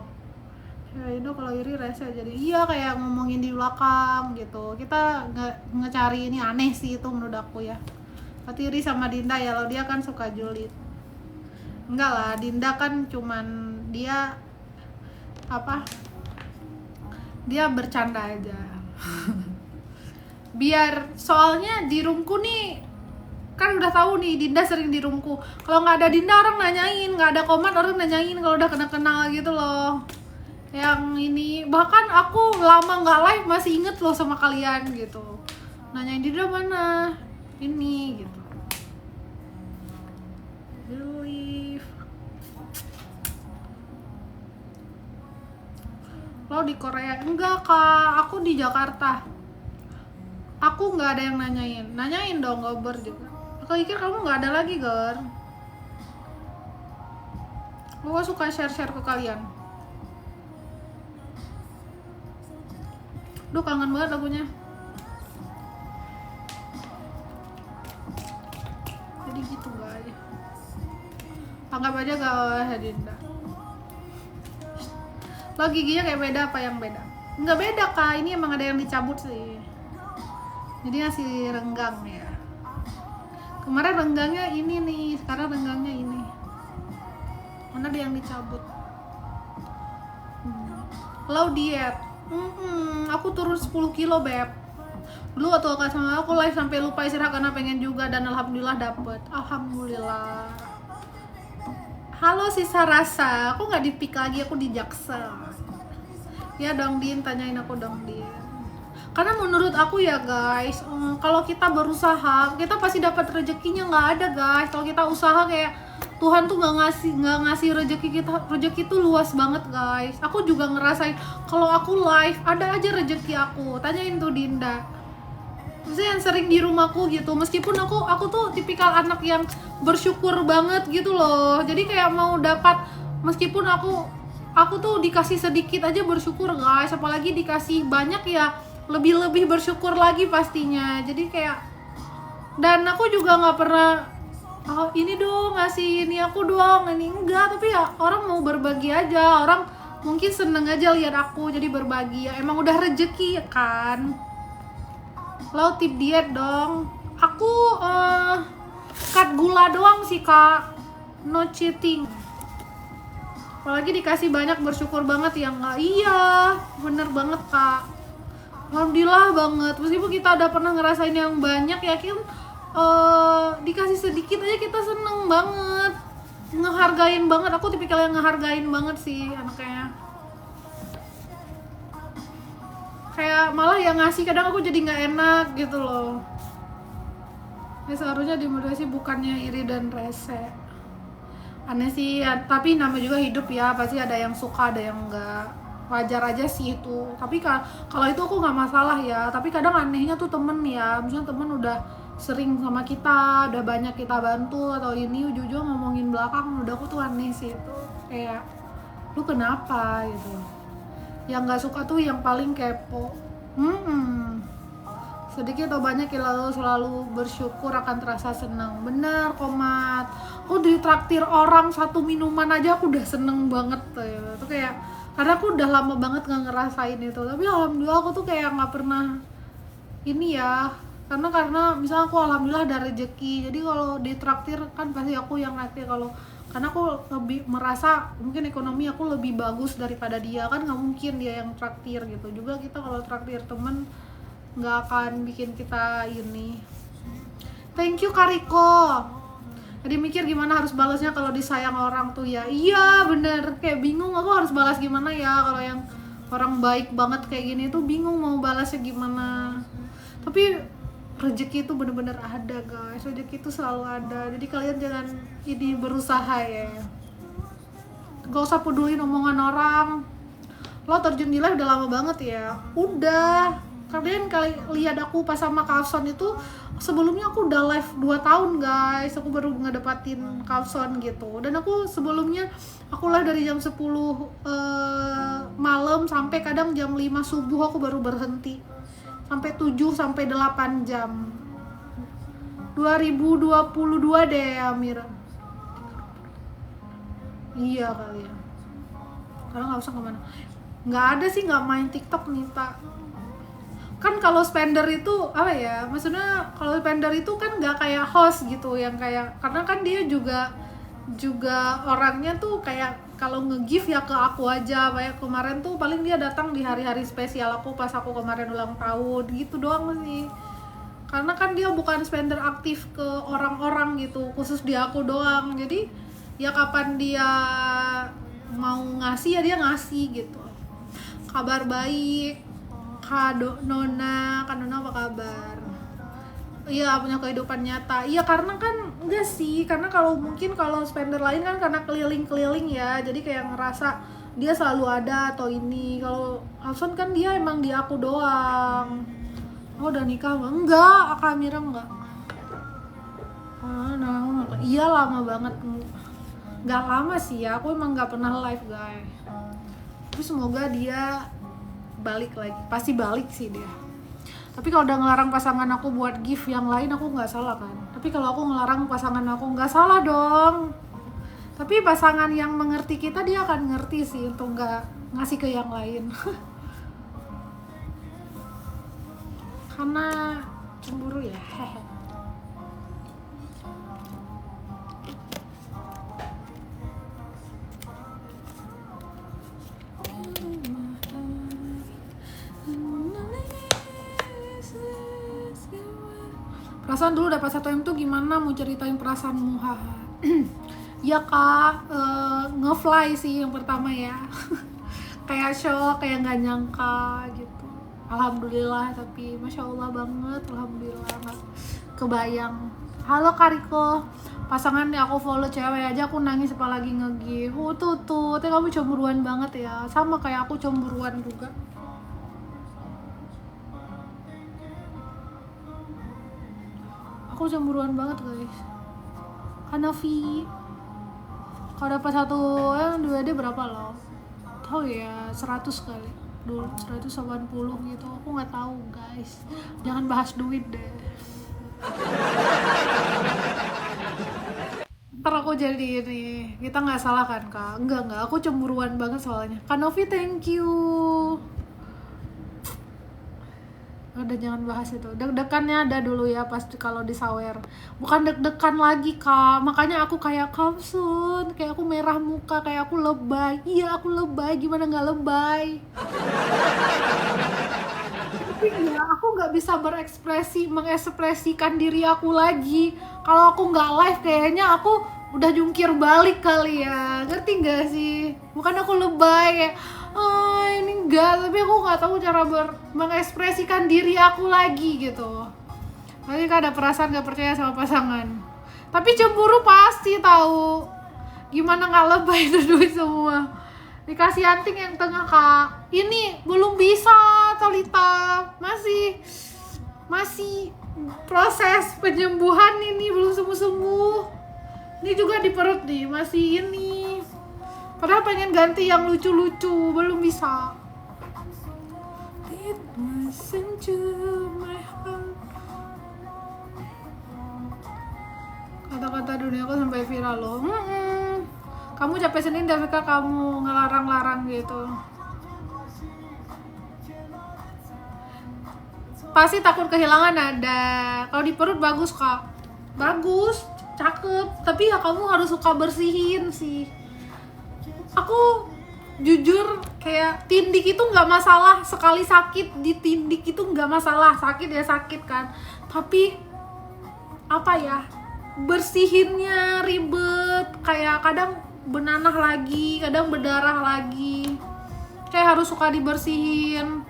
Ya itu kalau iri rese, jadi iya kayak ngomongin di belakang gitu. Kita ngecari ini aneh sih itu menurut aku ya. Berarti iri sama Dinda ya, lo dia kan suka julid. Enggak lah, Dinda kan cuman dia apa? Dia bercanda aja. Biar soalnya di roomku nih kan udah tahu nih Dinda sering di roomku. Kalau nggak ada Dinda orang nanyain, nggak ada komat orang nanyain kalau udah kenal gitu loh. Yang ini bahkan aku lama nggak live masih inget loh sama kalian gitu, nanyain Dinda mana ini gitu. Live lo di Korea? Enggak kak, aku di Jakarta. Aku nggak ada yang nanyain dong Gober juga. Aku pikir kamu nggak ada lagi Gor. Gue suka share ke kalian. Duh kangen banget lagunya. Jadi gitu guys. Anggap aja gak ada Dinda. Lo giginya kayak beda apa yang beda? Nggak beda kak, ini emang ada yang dicabut sih. Jadi masih renggang ya. Kemarin renggangnya ini nih, sekarang renggangnya ini. Mana ada yang dicabut? Lo diet? Aku turun 10 kilo beb. Dulu waktu kakak sama aku live sampai lupa istirahat karena pengen juga dan alhamdulillah dapet. Alhamdulillah. Halo Sisa Rasa, aku nggak di pick lagi, aku di Jaksel. Ya dong Din, tanyain aku dong Din. Karena menurut aku ya guys, kalau kita berusaha kita pasti dapat rezekinya. Nggak ada guys kalau kita usaha kayak Tuhan tuh nggak ngasih rezeki kita. Rezeki tuh luas banget guys. Aku juga ngerasain kalau aku live ada aja rezeki aku. Tanyain tuh Dinda. Maksudnya yang sering di rumahku gitu. Meskipun aku tuh tipikal anak yang bersyukur banget gitu loh. Jadi kayak mau dapat, meskipun aku tuh dikasih sedikit aja bersyukur guys. Apalagi dikasih banyak ya lebih bersyukur lagi pastinya. Jadi kayak, dan aku juga nggak pernah ini dong ngasih ini aku dong ini, enggak. Tapi ya orang mau berbagi aja, orang mungkin seneng aja lihat aku jadi berbagi ya, emang udah rezeki ya kan. Lo tip diet dong. Aku cut gula doang sih kak, no cheating. Apalagi dikasih banyak bersyukur banget ya nggak? Iya bener banget kak, alhamdulillah banget. Meskipun kita udah pernah ngerasain yang banyak ya kan, dikasih sedikit aja kita seneng banget, ngehargain banget. Aku tipikal yang ngehargain banget sih anaknya. Kayak malah yang ngasih kadang aku jadi nggak enak gitu loh. Ya seharusnya dimotivasi bukannya iri dan rese. Aneh sih ya, tapi nama juga hidup ya, pasti ada yang suka ada yang enggak. Wajar aja sih itu. Tapi kalau itu aku nggak masalah ya. Tapi kadang anehnya tuh temen ya, misalnya temen udah sering sama kita, udah banyak kita bantu atau ini ujung-ujung ngomongin belakang, udah aku tuh aneh sih itu. Kayak lu kenapa gitu. Yang nggak suka tuh yang paling kepo. Sedikit atau banyak kita selalu bersyukur akan terasa senang. Bener komat. Aku ditraktir orang satu minuman aja aku udah seneng banget tuh ya. Itu kayak, karena aku udah lama banget nggak ngerasain itu. Tapi alhamdulillah aku tuh kayak nggak pernah ini ya. Karena misalnya aku alhamdulillah ada rezeki. Jadi kalau ditraktir kan pasti aku yang naktir. Karena aku lebih merasa mungkin ekonomi aku lebih bagus daripada dia, kan nggak mungkin dia yang traktir gitu. Juga kita kalau traktir temen nggak akan bikin kita ini. Thank you Kariko. Jadi mikir gimana harus balasnya kalau disayang orang tuh ya. Iya bener, kayak bingung aku harus balas gimana ya. Kalau yang orang baik banget kayak gini tuh bingung mau balasnya gimana. Tapi rezeki itu bener-bener ada guys, rezeki itu selalu ada. Jadi kalian jangan ini berusaha ya, gak usah peduli omongan orang. Lo terjun di live udah lama banget ya? Udah. Kalian lihat aku pas sama Kalson itu, sebelumnya aku udah live 2 tahun guys. Aku baru ngedapatin Kalson gitu. Dan aku sebelumnya aku live dari jam 10 malam sampai kadang jam 5 subuh aku baru berhenti. Sampai 7 sampai 8 jam. 2022 deh Amira. Iya kali ya, karena nggak usah kemana. Nggak ada sih, nggak main TikTok Nita. Kan kalau spender itu apa ya, maksudnya kalau spender itu kan nggak kayak host gitu yang kayak, karena kan dia juga orangnya tuh kayak kalau nge-give ya ke aku aja. Kayak kemarin tuh paling dia datang di hari-hari spesial aku pas aku kemarin ulang tahun gitu doang sih. Karena kan dia bukan spender aktif ke orang-orang gitu, khusus di aku doang. Jadi ya kapan dia mau ngasih ya dia ngasih gitu. Kabar baik, Nona apa kabar? Iya, punya kehidupan nyata. Iya, karena kan enggak sih, karena kalau mungkin kalau spender lain kan karena keliling-keliling ya, jadi kayak ngerasa dia selalu ada atau ini. Kalau Alson kan dia emang di aku doang. Oh, udah nikah mah? Enggak, Kak Mira enggak. Iya lama banget. Enggak lama sih ya, aku emang enggak pernah live guys. Tapi semoga dia balik lagi, pasti balik sih dia. Tapi kalau udah ngelarang pasangan aku buat gift yang lain, aku nggak salah kan. Tapi kalau aku ngelarang pasangan aku, nggak salah dong. Tapi pasangan yang mengerti kita, dia akan ngerti sih untuk nggak ngasih ke yang lain. Karena cemburu ya. Perasaan dulu dapat 1M tuh gimana, mau ceritain perasaanmu? Ya kak, ngefly sih yang pertama ya. Kayak shock, kayak nggak nyangka gitu. Alhamdulillah, tapi masya Allah banget, alhamdulillah nggak kebayang. Halo Kariko, pasangan yang aku follow cewek aja aku nangis apalagi nge-give. Tuh, kamu cemburuan banget ya, sama kayak aku cemburuan juga. Aku cemburuan banget guys. Hanafi, kalau dapat 1 dia berapa loh? Tahu ya, 100 kali. Dulu 180 gitu. Aku nggak tahu guys. Jangan bahas duit deh. Ntar aku jadi ini. Kita nggak salah kan kak? Enggak. Aku cemburuan banget soalnya. Kanovi thank you. Udah jangan bahas itu. Deg-degannya ada dulu ya pasti kalau disawer. Bukan deg-degan lagi kak. Makanya aku kayak Kamsun, kayak aku merah muka, kayak aku lebay. Iya aku lebay, gimana nggak lebay? Tapi ya aku nggak bisa mengekspresikan diri aku lagi. Kalau aku nggak live kayaknya aku udah jungkir balik kali ya. Ngerti nggak sih? Bukan aku lebay kayak ini enggak, tapi aku nggak tahu cara mengekspresikan diri aku lagi gitu. Nanti kan ada perasaan nggak percaya sama pasangan, tapi cemburu pasti tahu. Gimana nggak lebay itu duit semua dikasih anting yang tengah kak. Ini belum bisa Talita, masih proses penyembuhan ini, belum sembuh. Ini juga di perut nih masih ini. Padahal pengen ganti yang lucu-lucu, belum bisa. It wasn't to my heart. Kata-kata duniaku sampai viral loh. Kamu capek Senin tapi kamu ngelarang-larang gitu. Pasti takut kehilangan ada. Kalau di perut bagus kak, bagus, cakep. Tapi ya kamu harus suka bersihin sih. Aku jujur kayak tindik itu nggak masalah, sekali sakit di tindik itu nggak masalah, sakit ya sakit kan, tapi apa ya, bersihinnya ribet, kayak kadang benanah lagi, kadang berdarah lagi, kayak harus suka dibersihin.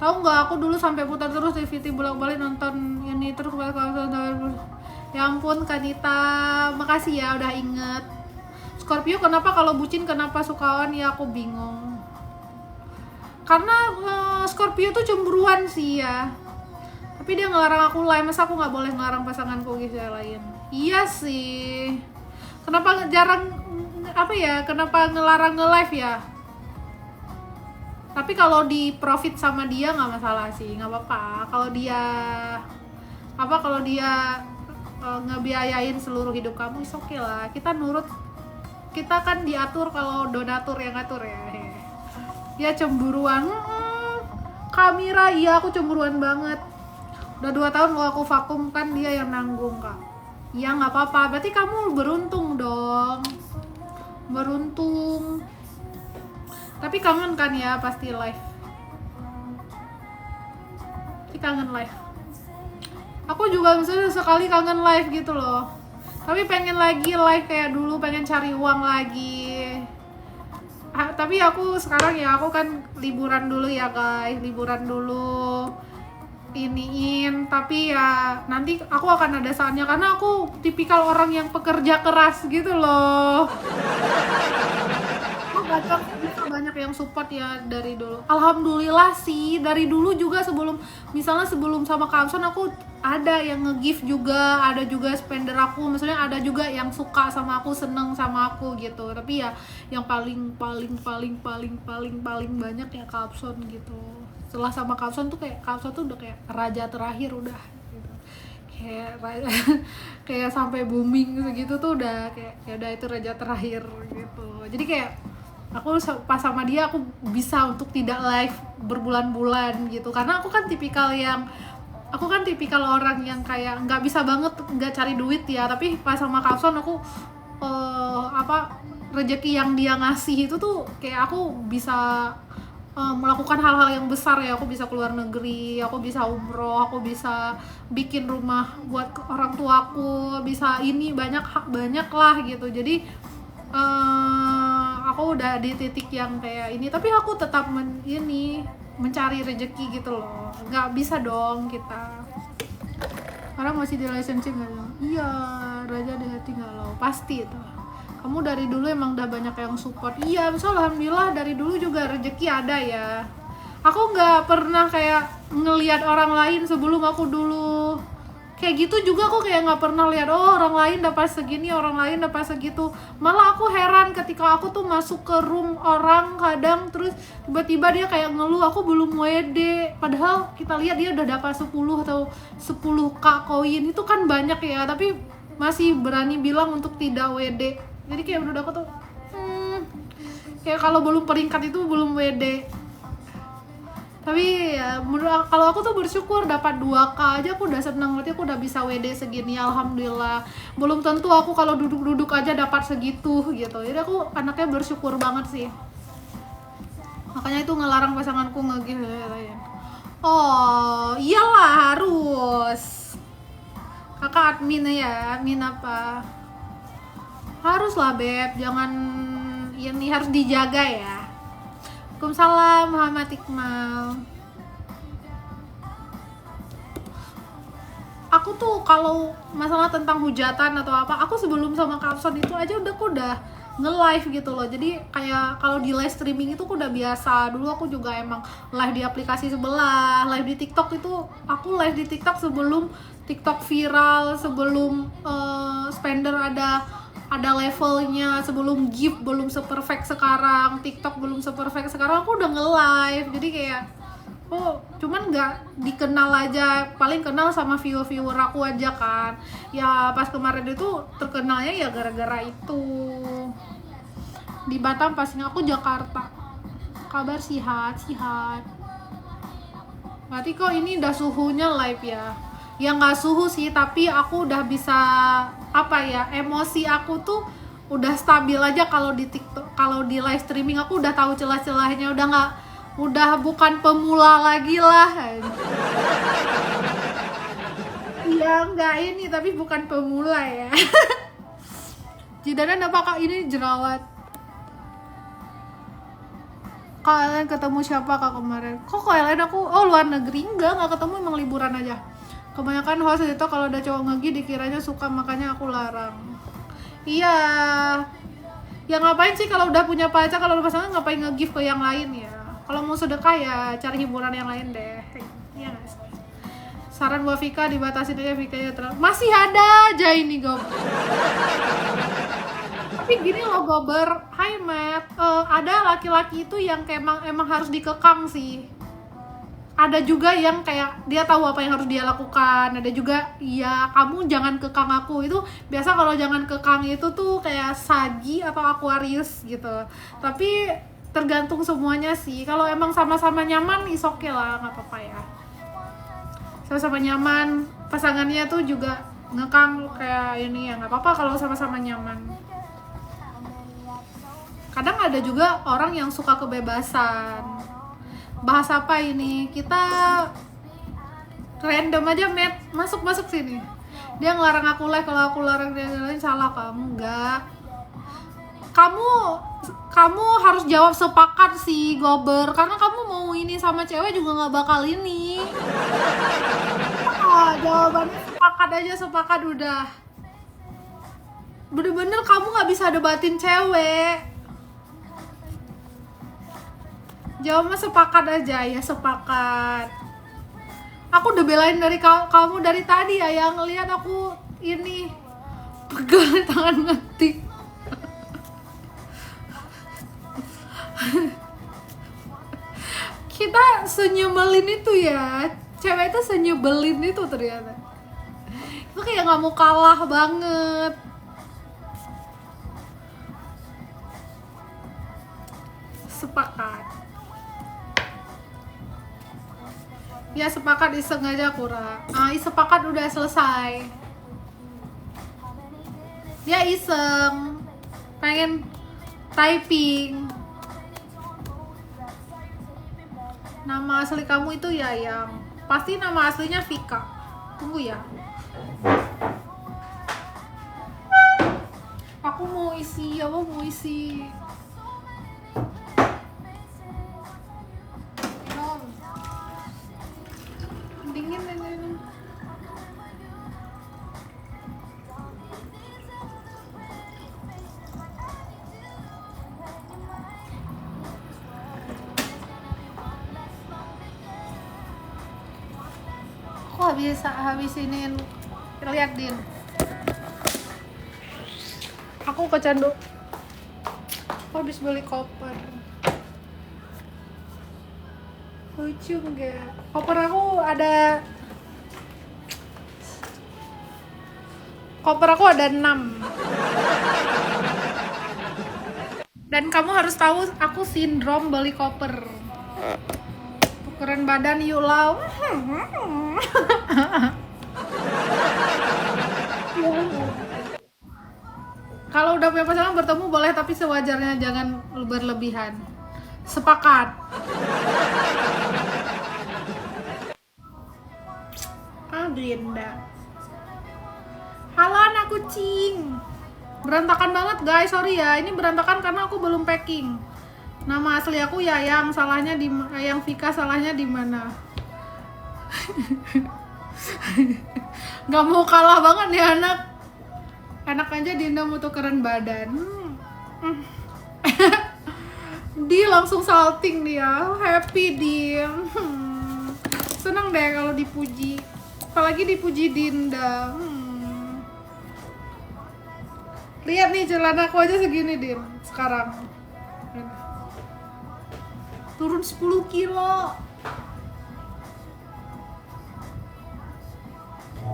Tahu nggak, aku dulu sampai putar terus DVD bolak-balik nonton ini terus. Ya ampun Kanita, makasih ya udah inget. Scorpio kenapa kalau bucin kenapa sukawan, ya aku bingung. Karena Scorpio tuh cemburuan sih ya. Tapi dia ngelarang aku live, masa aku nggak boleh ngelarang pasanganku gitu yang lain? Iya sih. Kenapa jarang kenapa ngelarang nge-live ya? Tapi kalau di profit sama dia nggak masalah sih, nggak apa-apa. Kalau dia ngebiayain seluruh hidup kamu, is okay lah. Kita nurut kita kan diatur kalau donatur yang ngatur ya. Ya cemburuan. Kamera, iya aku cemburuan banget. Udah 2 tahun kalau aku vakum kan dia yang nanggung kak. Ya nggak apa-apa, berarti kamu beruntung dong. Beruntung. Tapi kangen kan ya pasti live. Pasti kangen live. Aku juga misalnya sekali kangen live gitu loh. Tapi pengen lagi live kayak dulu, pengen cari uang lagi. Tapi aku sekarang ya aku kan liburan dulu ya guys, liburan dulu. Iniin, tapi ya nanti aku akan ada saatnya karena aku tipikal orang yang pekerja keras gitu loh. Banyak yang support ya dari dulu. Alhamdulillah sih, dari dulu juga sebelum sama Kamson aku ada yang nge-gift juga, ada juga spender aku, misalnya ada juga yang suka sama aku, seneng sama aku gitu. Tapi ya yang paling banyak ya Kamson gitu. Setelah sama Kamson tuh kayak Kamson tuh udah kayak raja terakhir udah gitu. Kayak raja, kayak sampai booming segitu tuh udah kayak ya udah itu raja terakhir gitu. Jadi kayak aku pas sama dia aku bisa untuk tidak live berbulan-bulan gitu karena aku kan tipikal orang yang kayak nggak bisa banget nggak cari duit ya, tapi pas sama Kapson aku rezeki yang dia ngasih itu tuh kayak aku bisa melakukan hal-hal yang besar ya. Aku bisa keluar negeri, aku bisa umroh, aku bisa bikin rumah buat orang tuaku, bisa ini banyak lah gitu. Jadi aku udah di titik yang kayak ini, tapi aku tetap mencari rezeki gitu loh. Nggak bisa dong kita orang masih di relationship nggak dong? Iya, raja di hati galau pasti itu. Kamu dari dulu emang udah banyak yang support. Iya, misalnya alhamdulillah dari dulu juga rezeki ada ya. Aku nggak pernah kayak ngelihat orang lain sebelum aku dulu kayak gitu juga. Aku kayak nggak pernah lihat orang lain dapat segini, orang lain dapat segitu. Malah aku heran ketika aku tuh masuk ke room orang kadang terus tiba-tiba dia kayak ngeluh aku belum WD, padahal kita lihat dia udah dapat 10 atau 10k koin, itu kan banyak ya, tapi masih berani bilang untuk tidak WD. Jadi kayak menurut aku tuh kayak kalau belum peringkat itu belum WD. Tapi ya kalau aku tuh bersyukur dapat 2k aja aku udah seneng, berarti aku udah bisa WD segini, alhamdulillah. Belum tentu aku kalau duduk-duduk aja dapat segitu gitu. Jadi aku anaknya bersyukur banget sih. Makanya itu ngelarang pasanganku nge-gift. Oh iyalah harus. Kakak admin ya, admin apa? Harus lah beb, jangan ini harus dijaga ya. Waalaikumsalam Muhammad Iqmal. Aku tuh kalau masalah tentang hujatan atau apa, aku sebelum sama Kapson itu aja udah nge-live gitu loh. Jadi kayak kalau di live streaming itu aku udah biasa. Dulu aku juga emang live di aplikasi sebelah, live di TikTok itu. Aku live di TikTok sebelum TikTok viral, sebelum spender ada levelnya, sebelum gift belum seperfect sekarang, TikTok belum seperfect sekarang, aku udah nge-live. Jadi kayak cuman nggak dikenal aja, paling kenal sama viewer aku aja kan. Ya pas kemarin itu terkenalnya ya gara-gara itu. Di Batam pastinya, aku Jakarta. Kabar sihat. Berarti kok ini udah suhunya live ya? Ya nggak suhu sih, tapi aku udah bisa emosi aku tuh udah stabil aja. Kalau di TikTok, kalau di live streaming aku udah tahu celah-celahnya, udah bukan pemula lagi lah. Iya nggak ini, tapi bukan pemula ya. Jidanan apakah ini jerawat? Kalian ketemu siapa kak kemarin? Kok kalian aku luar negeri? Enggak ketemu, emang liburan aja. Kebanyakan host itu kalau ada cowok ngegi dikiranya suka, makanya aku larang. Iya. Ya ngapain sih kalau udah punya pacar, kalau udah pasangan ngapain nge-gift ke yang lain ya? Kalau mau sedekah ya cari hiburan yang lain deh. Iya nggak sih? Saran buat Vika dibatasin aja, Vika ya masih ada aja ini gob. Tapi gini loh gober, hai Matt, ada laki-laki itu yang emang harus dikekang sih. ada juga yang kayak dia tahu apa yang harus dia lakukan, ada juga ya kamu jangan kekang aku. Itu biasa kalau jangan kekang itu tuh kayak Sagi atau Aquarius gitu, tapi tergantung semuanya sih. Kalau emang sama-sama nyaman is okay lah, nggak apa-apa ya, sama-sama nyaman. Pasangannya tuh juga ngekang kayak ini ya nggak apa-apa kalau sama-sama nyaman. Kadang ada juga orang yang suka kebebasan. Bahas apa ini? Kita random aja, masuk sini. Dia ngelarang aku live, kalau aku larang dia lain salah kamu. Enggak. Kamu harus jawab sepakat sih, Gober. Karena kamu mau ini sama cewek juga nggak bakal ini. Jawabannya sepakat udah. Bener-bener kamu nggak bisa debatin cewek. Jawabnya sepakat aja ya, sepakat. Aku udah belain dari kamu dari tadi ya, yang ngeliat aku ini pegang tangan ngetik. Kita senyebelin itu ya, cewek itu senyebelin itu ternyata. Itu kayak nggak mau kalah banget. Sepakat. Ya sepakat, iseng aja kurang. Sepakat udah selesai. Dia iseng, pengen typing. Nama asli kamu itu Yayang. Pasti nama aslinya Vika. Tunggu ya. Aku mau isi dingin ini. Aku habis ini lihat Din. Aku kecandu. Aku habis beli koper. Lucu enggak? Koper aku ada 6. Dan kamu harus tahu aku sindrom beli koper. Tukeran badan yuk lau. Kalau udah punya pasangan bertemu boleh, tapi sewajarnya, jangan berlebihan. Sepakat. Brenda. Halo anak kucing. Berantakan banget guys, sorry ya. Ini berantakan karena aku belum packing. Nama asli aku Yayang, salahnya di Yayang Vika, salahnya di mana? Gak mau kalah banget nih anak. Enak aja Dinda mau tukeran badan. Dia langsung salting dia, happy dia. Senang deh kalau dipuji. Apalagi dipuji Dinda. Lihat nih celanaku aja segini Din sekarang. Turun 10 kilo.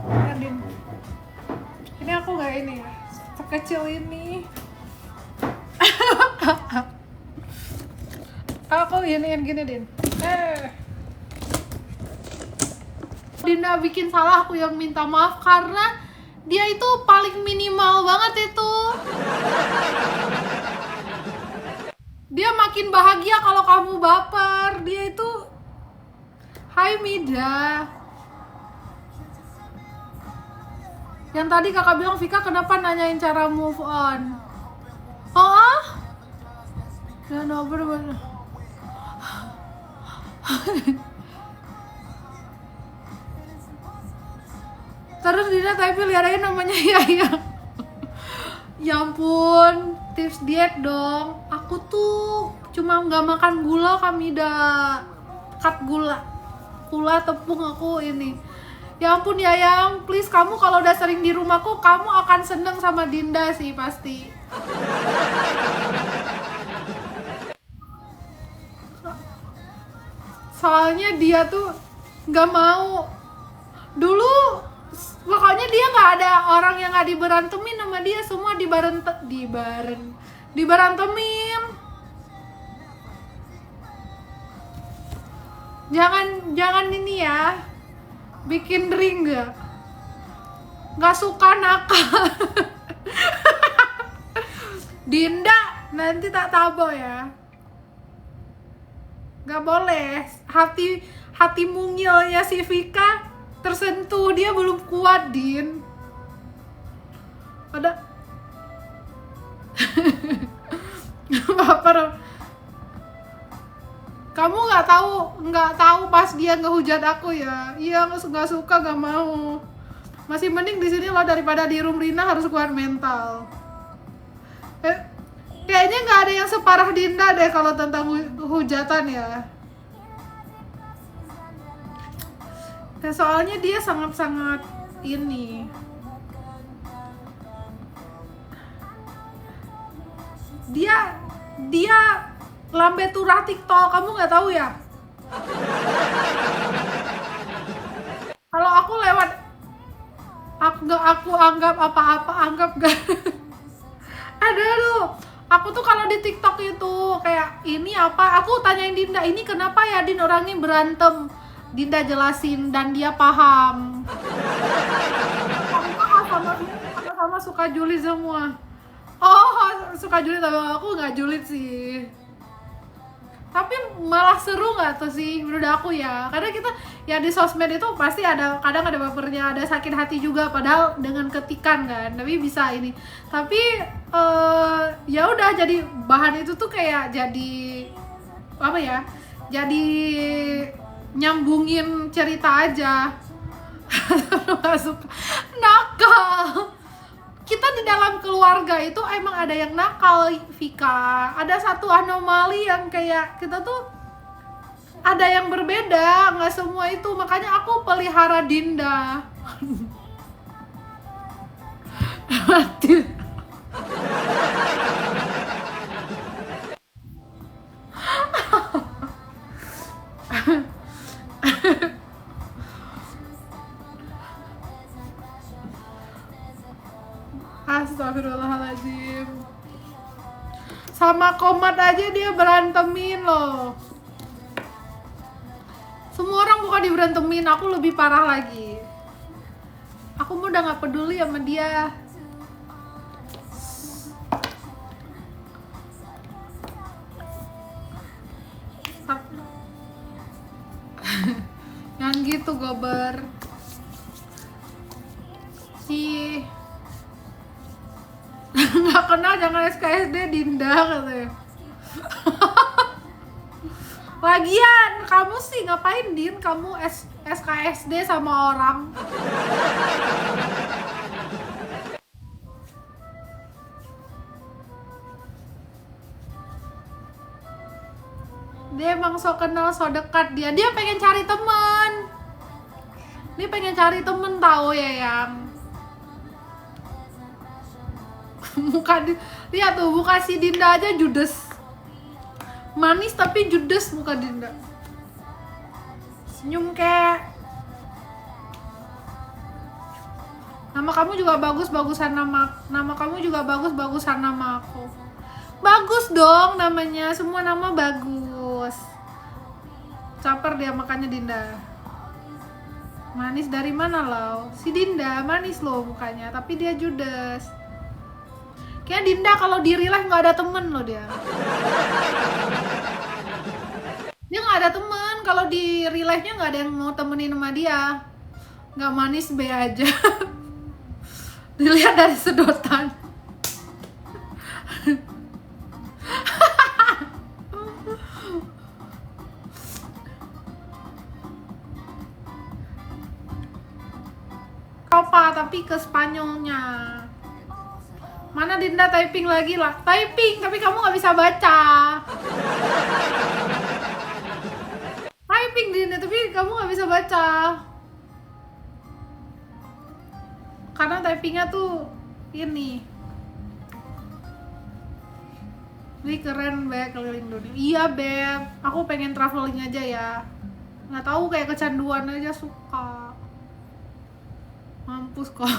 Nah, Din. Ini aku gak ini ya, sekecil ini. Aku iniin gini Din. Dinda bikin salah, aku yang minta maaf karena dia itu paling minimal banget itu. Dia makin bahagia kalau kamu baper. Dia itu Hai Mida. Yang tadi kakak bilang, Vika kenapa nanyain cara move on? Ya no, bener-bener. Terus Dina tapi lihat aja namanya Yaya. Ya ampun, tips diet dong. Aku tuh cuma nggak makan gula, Kamida. Cut gula tepung aku ini. Ya ampun Yayang, please kamu kalau udah sering di rumahku, kamu akan seneng sama Dinda sih pasti. Soalnya dia tuh nggak mau. Dulu pokoknya dia nggak ada orang yang nggak diberantemin sama dia, semua diberantemin. Jangan ini ya, bikin ring nggak suka nakal. Dinda nanti tak tabo ya, nggak boleh. Hati mungilnya si Vika tersentuh, dia belum kuat, Din. Ada baper. Kamu nggak tahu pas dia ngehujat aku ya. Iya, nggak suka, nggak mau. Masih mending di sini loh daripada di room Rina harus kuat mental. Kayaknya nggak ada yang separah Dinda deh kalau tentang hujatan ya. Soalnya dia sangat-sangat ini. Dia lambe turah TikTok, kamu nggak tahu ya? Kalau aku lewat, aku anggap apa-apa, anggap gak. Aduh, aku tuh kalau di TikTok itu kayak ini apa, aku tanyain Dinda, ini kenapa ya Din orangnya berantem? Dinda jelasin dan dia paham. Sama suka julid semua. Oh, suka julid, tapi aku nggak julid sih. Tapi malah seru nggak tuh sih menurut aku ya, karena kita ya di sosmed itu pasti kadang ada bapernya, ada sakit hati juga, padahal dengan ketikan kan, tapi bisa ini. Tapi ya udah, jadi bahan itu tuh kayak jadi apa ya, jadi nyambungin cerita aja. Masuk nakal. Kita di dalam keluarga itu emang ada yang nakal, Vika. Ada satu anomali yang kayak kita tuh ada yang berbeda, nggak semua itu. Makanya aku pelihara Dinda. Astagfirullahaladzim. Sama Komat aja dia berantemin loh. Semua orang bukan diberantemin, aku lebih parah lagi. Aku udah gak peduli sama dia. Jangan gitu, gober. Nggak kenal jangan SKSD Dinda katanya. Lagian kamu sih ngapain Din, kamu SKSD sama orang. Dia emang so kenal, so dekat. Dia pengen cari teman. Dia pengen cari temen, tahu ya yang lihat tuh muka si Dinda aja judes, manis tapi judes muka Dinda. Senyum kayak. Nama kamu juga bagus-bagusan nama kamu juga bagus-bagusan nama aku. Bagus dong namanya, semua nama bagus. Caper dia makanya Dinda. Manis dari mana lo? Si Dinda manis loh mukanya, tapi dia judes. Kayak Dinda kalau di real life nggak ada temen loh dia. Dia nggak ada temen, kalau di real life-nya nggak ada yang mau temenin sama dia. Nggak manis be aja. Dilihat dari sedotan. Apa tapi ke Spanyolnya. Mana Dinda typing lagi lah, typing tapi kamu nggak bisa baca. Typing Dinda tapi kamu nggak bisa baca. Karena typingnya tuh ini. Ini keren Beb, keliling dunia. Iya Beb, aku pengen traveling aja ya. nggak tahu, kayak kecanduan aja, suka. Mampus kok.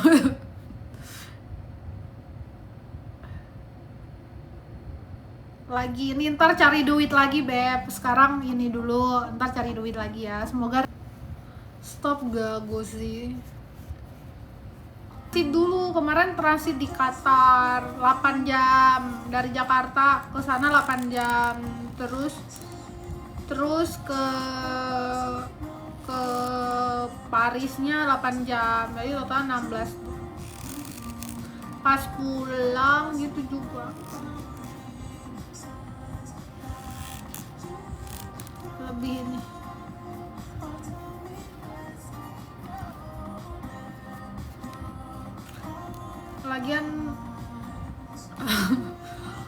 Lagi ini ntar cari duit lagi, Beb. Sekarang ini dulu, ntar cari duit lagi ya. Semoga stop gago sih. Transit dulu, kemarin transit di Qatar 8 jam dari Jakarta ke sana, 8 jam. Terus ke Parisnya 8 jam. Jadi total 16. Pas pulang gitu juga. Lebih ini. Lagian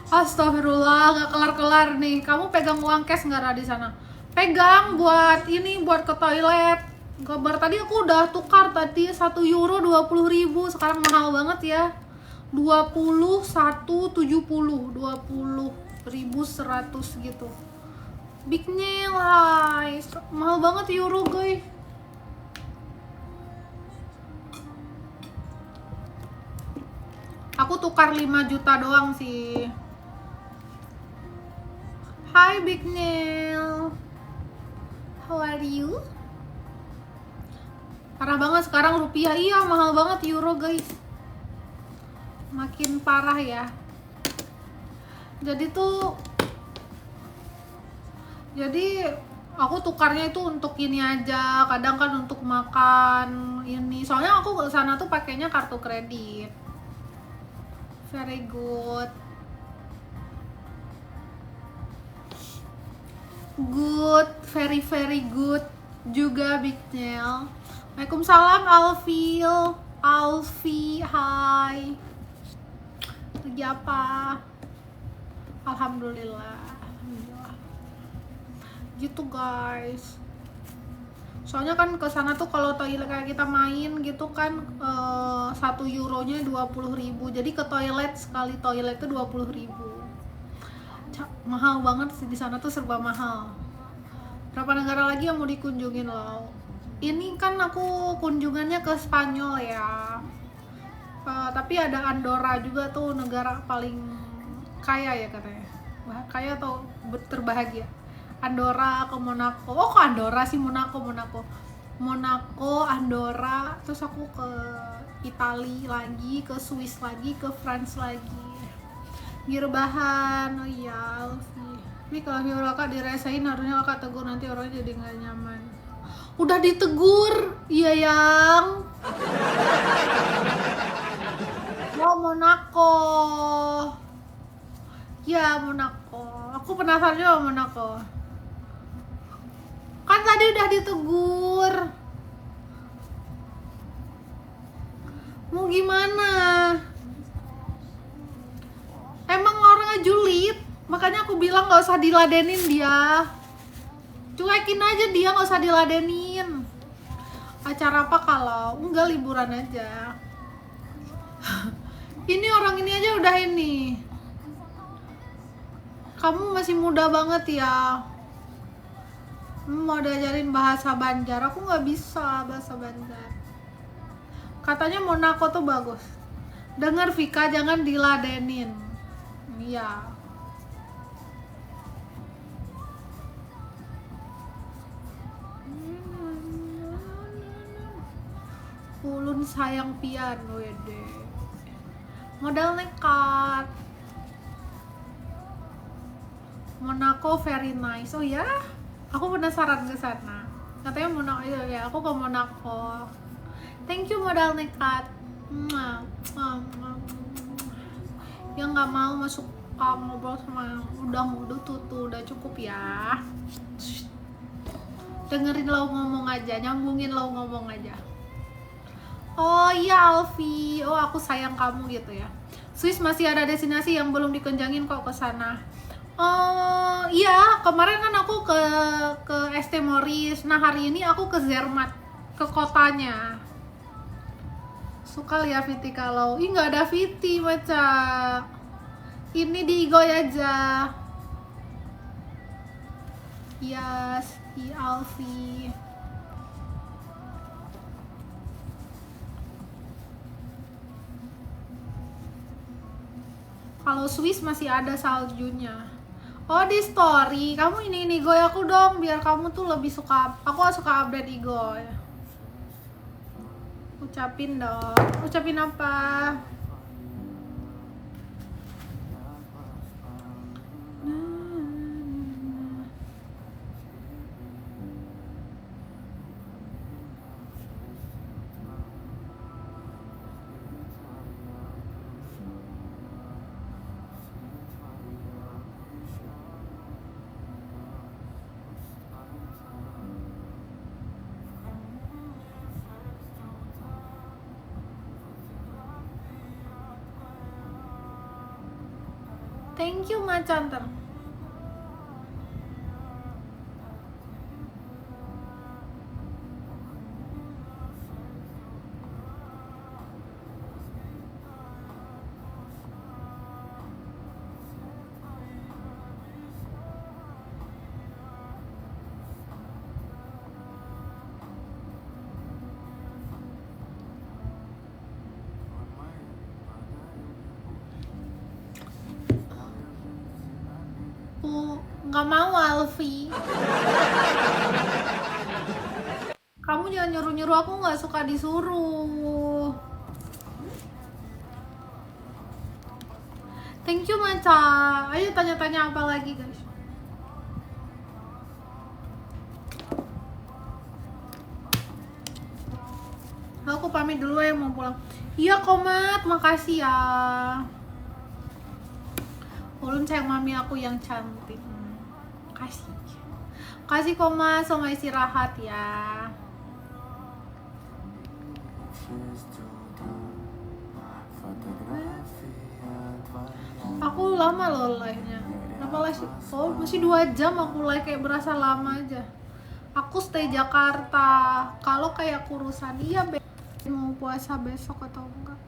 astagfirullah, gak kelar-kelar nih. Kamu pegang uang cash nggak Ra di sana? Pegang buat ini, buat ke toilet. Kabar tadi aku udah tukar tadi 1 euro 20.000. Sekarang mahal banget ya. 21.70, 20.100 gitu. Big nilai, mahal banget euro guys. Aku tukar 5 juta doang sih. Hi Big Neil, how are you? Parah banget sekarang rupiah, iya mahal banget euro guys. Makin parah ya. Jadi aku tukarnya itu untuk ini aja, kadang kan untuk makan ini. Soalnya aku ke sana tuh pakainya kartu kredit. Very good. Good, very very good juga Big Neil. Waalaikumsalam Alfi, hai. Lagi apa? Alhamdulillah. Gitu guys. Soalnya kan ke sana tuh kalau toilet kayak kita main gitu kan 1 euronya 20.000. Jadi ke toilet sekali toilet tuh 20.000. Mahal banget sih di sana tuh, serba mahal. Berapa negara lagi yang mau dikunjungin lo? Ini kan aku kunjungannya ke Spanyol ya. Tapi ada Andorra juga tuh, negara paling kaya ya katanya. Kaya atau terbahagia. Andorra, ke Monaco. Oh, ke Andorra sih, Monaco, Andorra. Terus aku ke Italia lagi, ke Swiss lagi, ke France lagi. Girbahan, oh iya Alfi. Ini kalau kakak dirasain harusnya kakak tegur, nanti orangnya jadi nggak nyaman. Udah ditegur, iya yang. Mau Monaco. Ya Monaco. Aku penasaran juga Monaco. Kan tadi udah ditegur. Mau gimana? Emang orangnya julid, makanya aku bilang gak usah diladenin dia. Cuekin aja dia, gak usah diladenin. Acara apa kalau? Enggak, liburan aja. Ini orang ini aja udah ini. Kamu masih muda banget ya. Mau diajarin bahasa Banjar, aku nggak bisa bahasa Banjar. Katanya Monaco tuh bagus. Dengar Vika, jangan diladenin. Iya. Ulun sayang pian, wede. Modal nekat. Monaco very nice. Oh ya? Aku penasaran ke sana. Katanya Monaco, ya aku ke Monaco. Thank you modal nekat. Yang nggak mau masuk ngobrol sama udah tuh udah cukup ya. Dengerin lo ngomong aja, nyambungin lo ngomong aja. Oh iya Alfi, oh aku sayang kamu gitu ya. Swiss masih ada destinasi yang belum dikunjungin kok ke sana. Oh iya, kemarin kan aku ke ST Morris. Nah hari ini aku ke Zermatt, ke kotanya. Suka lihat Viti kalau nggak ada Viti baca. Ini di Igoy aja. Yes, Alfi. Kalau Swiss masih ada saljunya. Oh, di story kamu ini Igoy aku dong, biar kamu tuh lebih suka. Aku suka update Igoy. Ucapin dong. Ucapin apa? Thank you Macanter. Nggak mau Alfi. Kamu jangan nyuruh-nyuruh, aku nggak suka disuruh. Thank you Maca. Ayo tanya-tanya apa lagi guys. Aku pamit dulu ya, mau pulang. Iya Komat, makasih ya. Ulun sayang mami aku yang cantik. Kasih. Kasih Komat, sama istirahat ya. Aku lama loh live-nya. Kenapa live sih? Oh, masih 2 jam aku live, kayak berasa lama aja. Aku stay Jakarta. Kalau kayak kurusan, iya mau puasa besok atau enggak?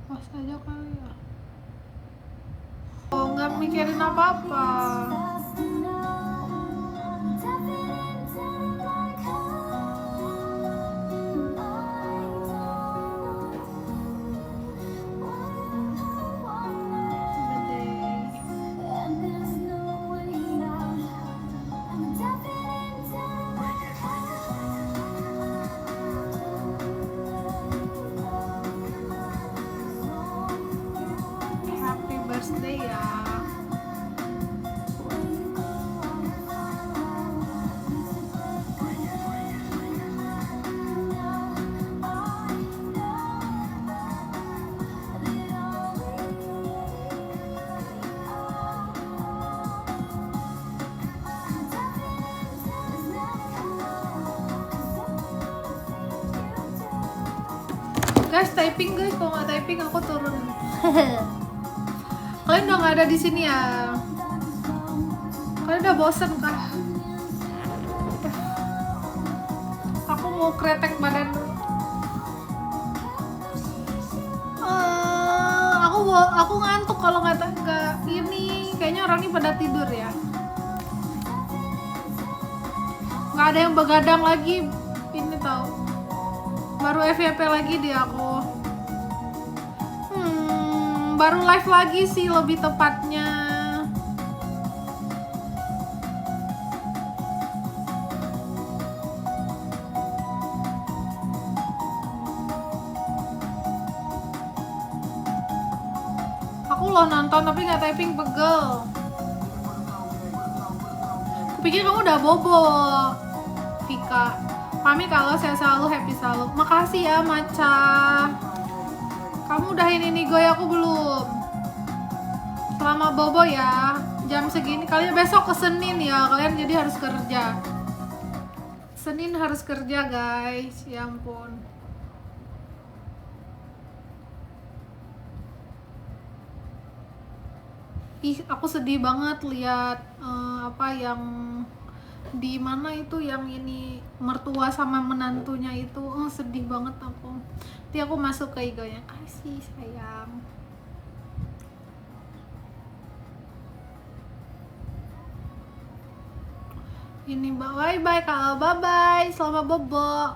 Puasa aja kali ya. Oh, nggak mikirin apa-apa. Happy birthday ya. Guys, typing guys, kalau nggak typing aku turun. Kalian udah nggak ada di sini ya? Kalian udah bosen kah? Aku mau kretek badan. Aku ngantuk kalau nggak ini. Kayaknya orang ini pada tidur ya. Nggak ada yang begadang lagi. Ini tahu. Baru FYP lagi dia aku. Baru live lagi sih lebih tepatnya. Aku loh nonton tapi nggak typing, pegel. Kupikir kamu udah bobo, Vika. Pamit kalau saya selalu happy selalu. Makasih ya Maca. Kamu udahin ini Goy aku belum? Selama bobo ya. Jam segini. Kalian besok ke Senin ya. Kalian jadi harus kerja. Senin harus kerja guys. Ya ampun. Ih, aku sedih banget lihat apa yang di mana itu yang ini mertua sama menantunya itu. Sedih banget aku. Nanti aku masuk ke Igonya. Kasih sayang. Ini bye bye Kak, bye bye. Selamat bobo.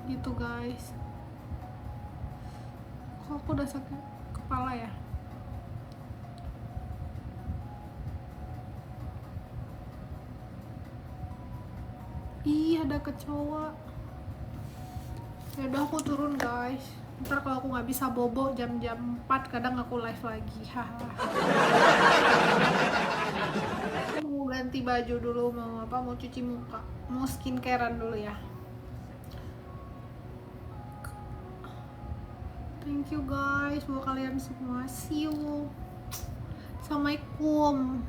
gitu guys. Kok aku udah sakit kepala ya? Ih, ada kecoa. Ya udah, aku turun guys. Ntar kalau aku nggak bisa bobo jam-jam 4 kadang aku live lagi. Haha. Mau ganti baju dulu, mau cuci muka, mau skincarean dulu ya. Thank you guys buat kalian semua. See you. Assalamualaikum.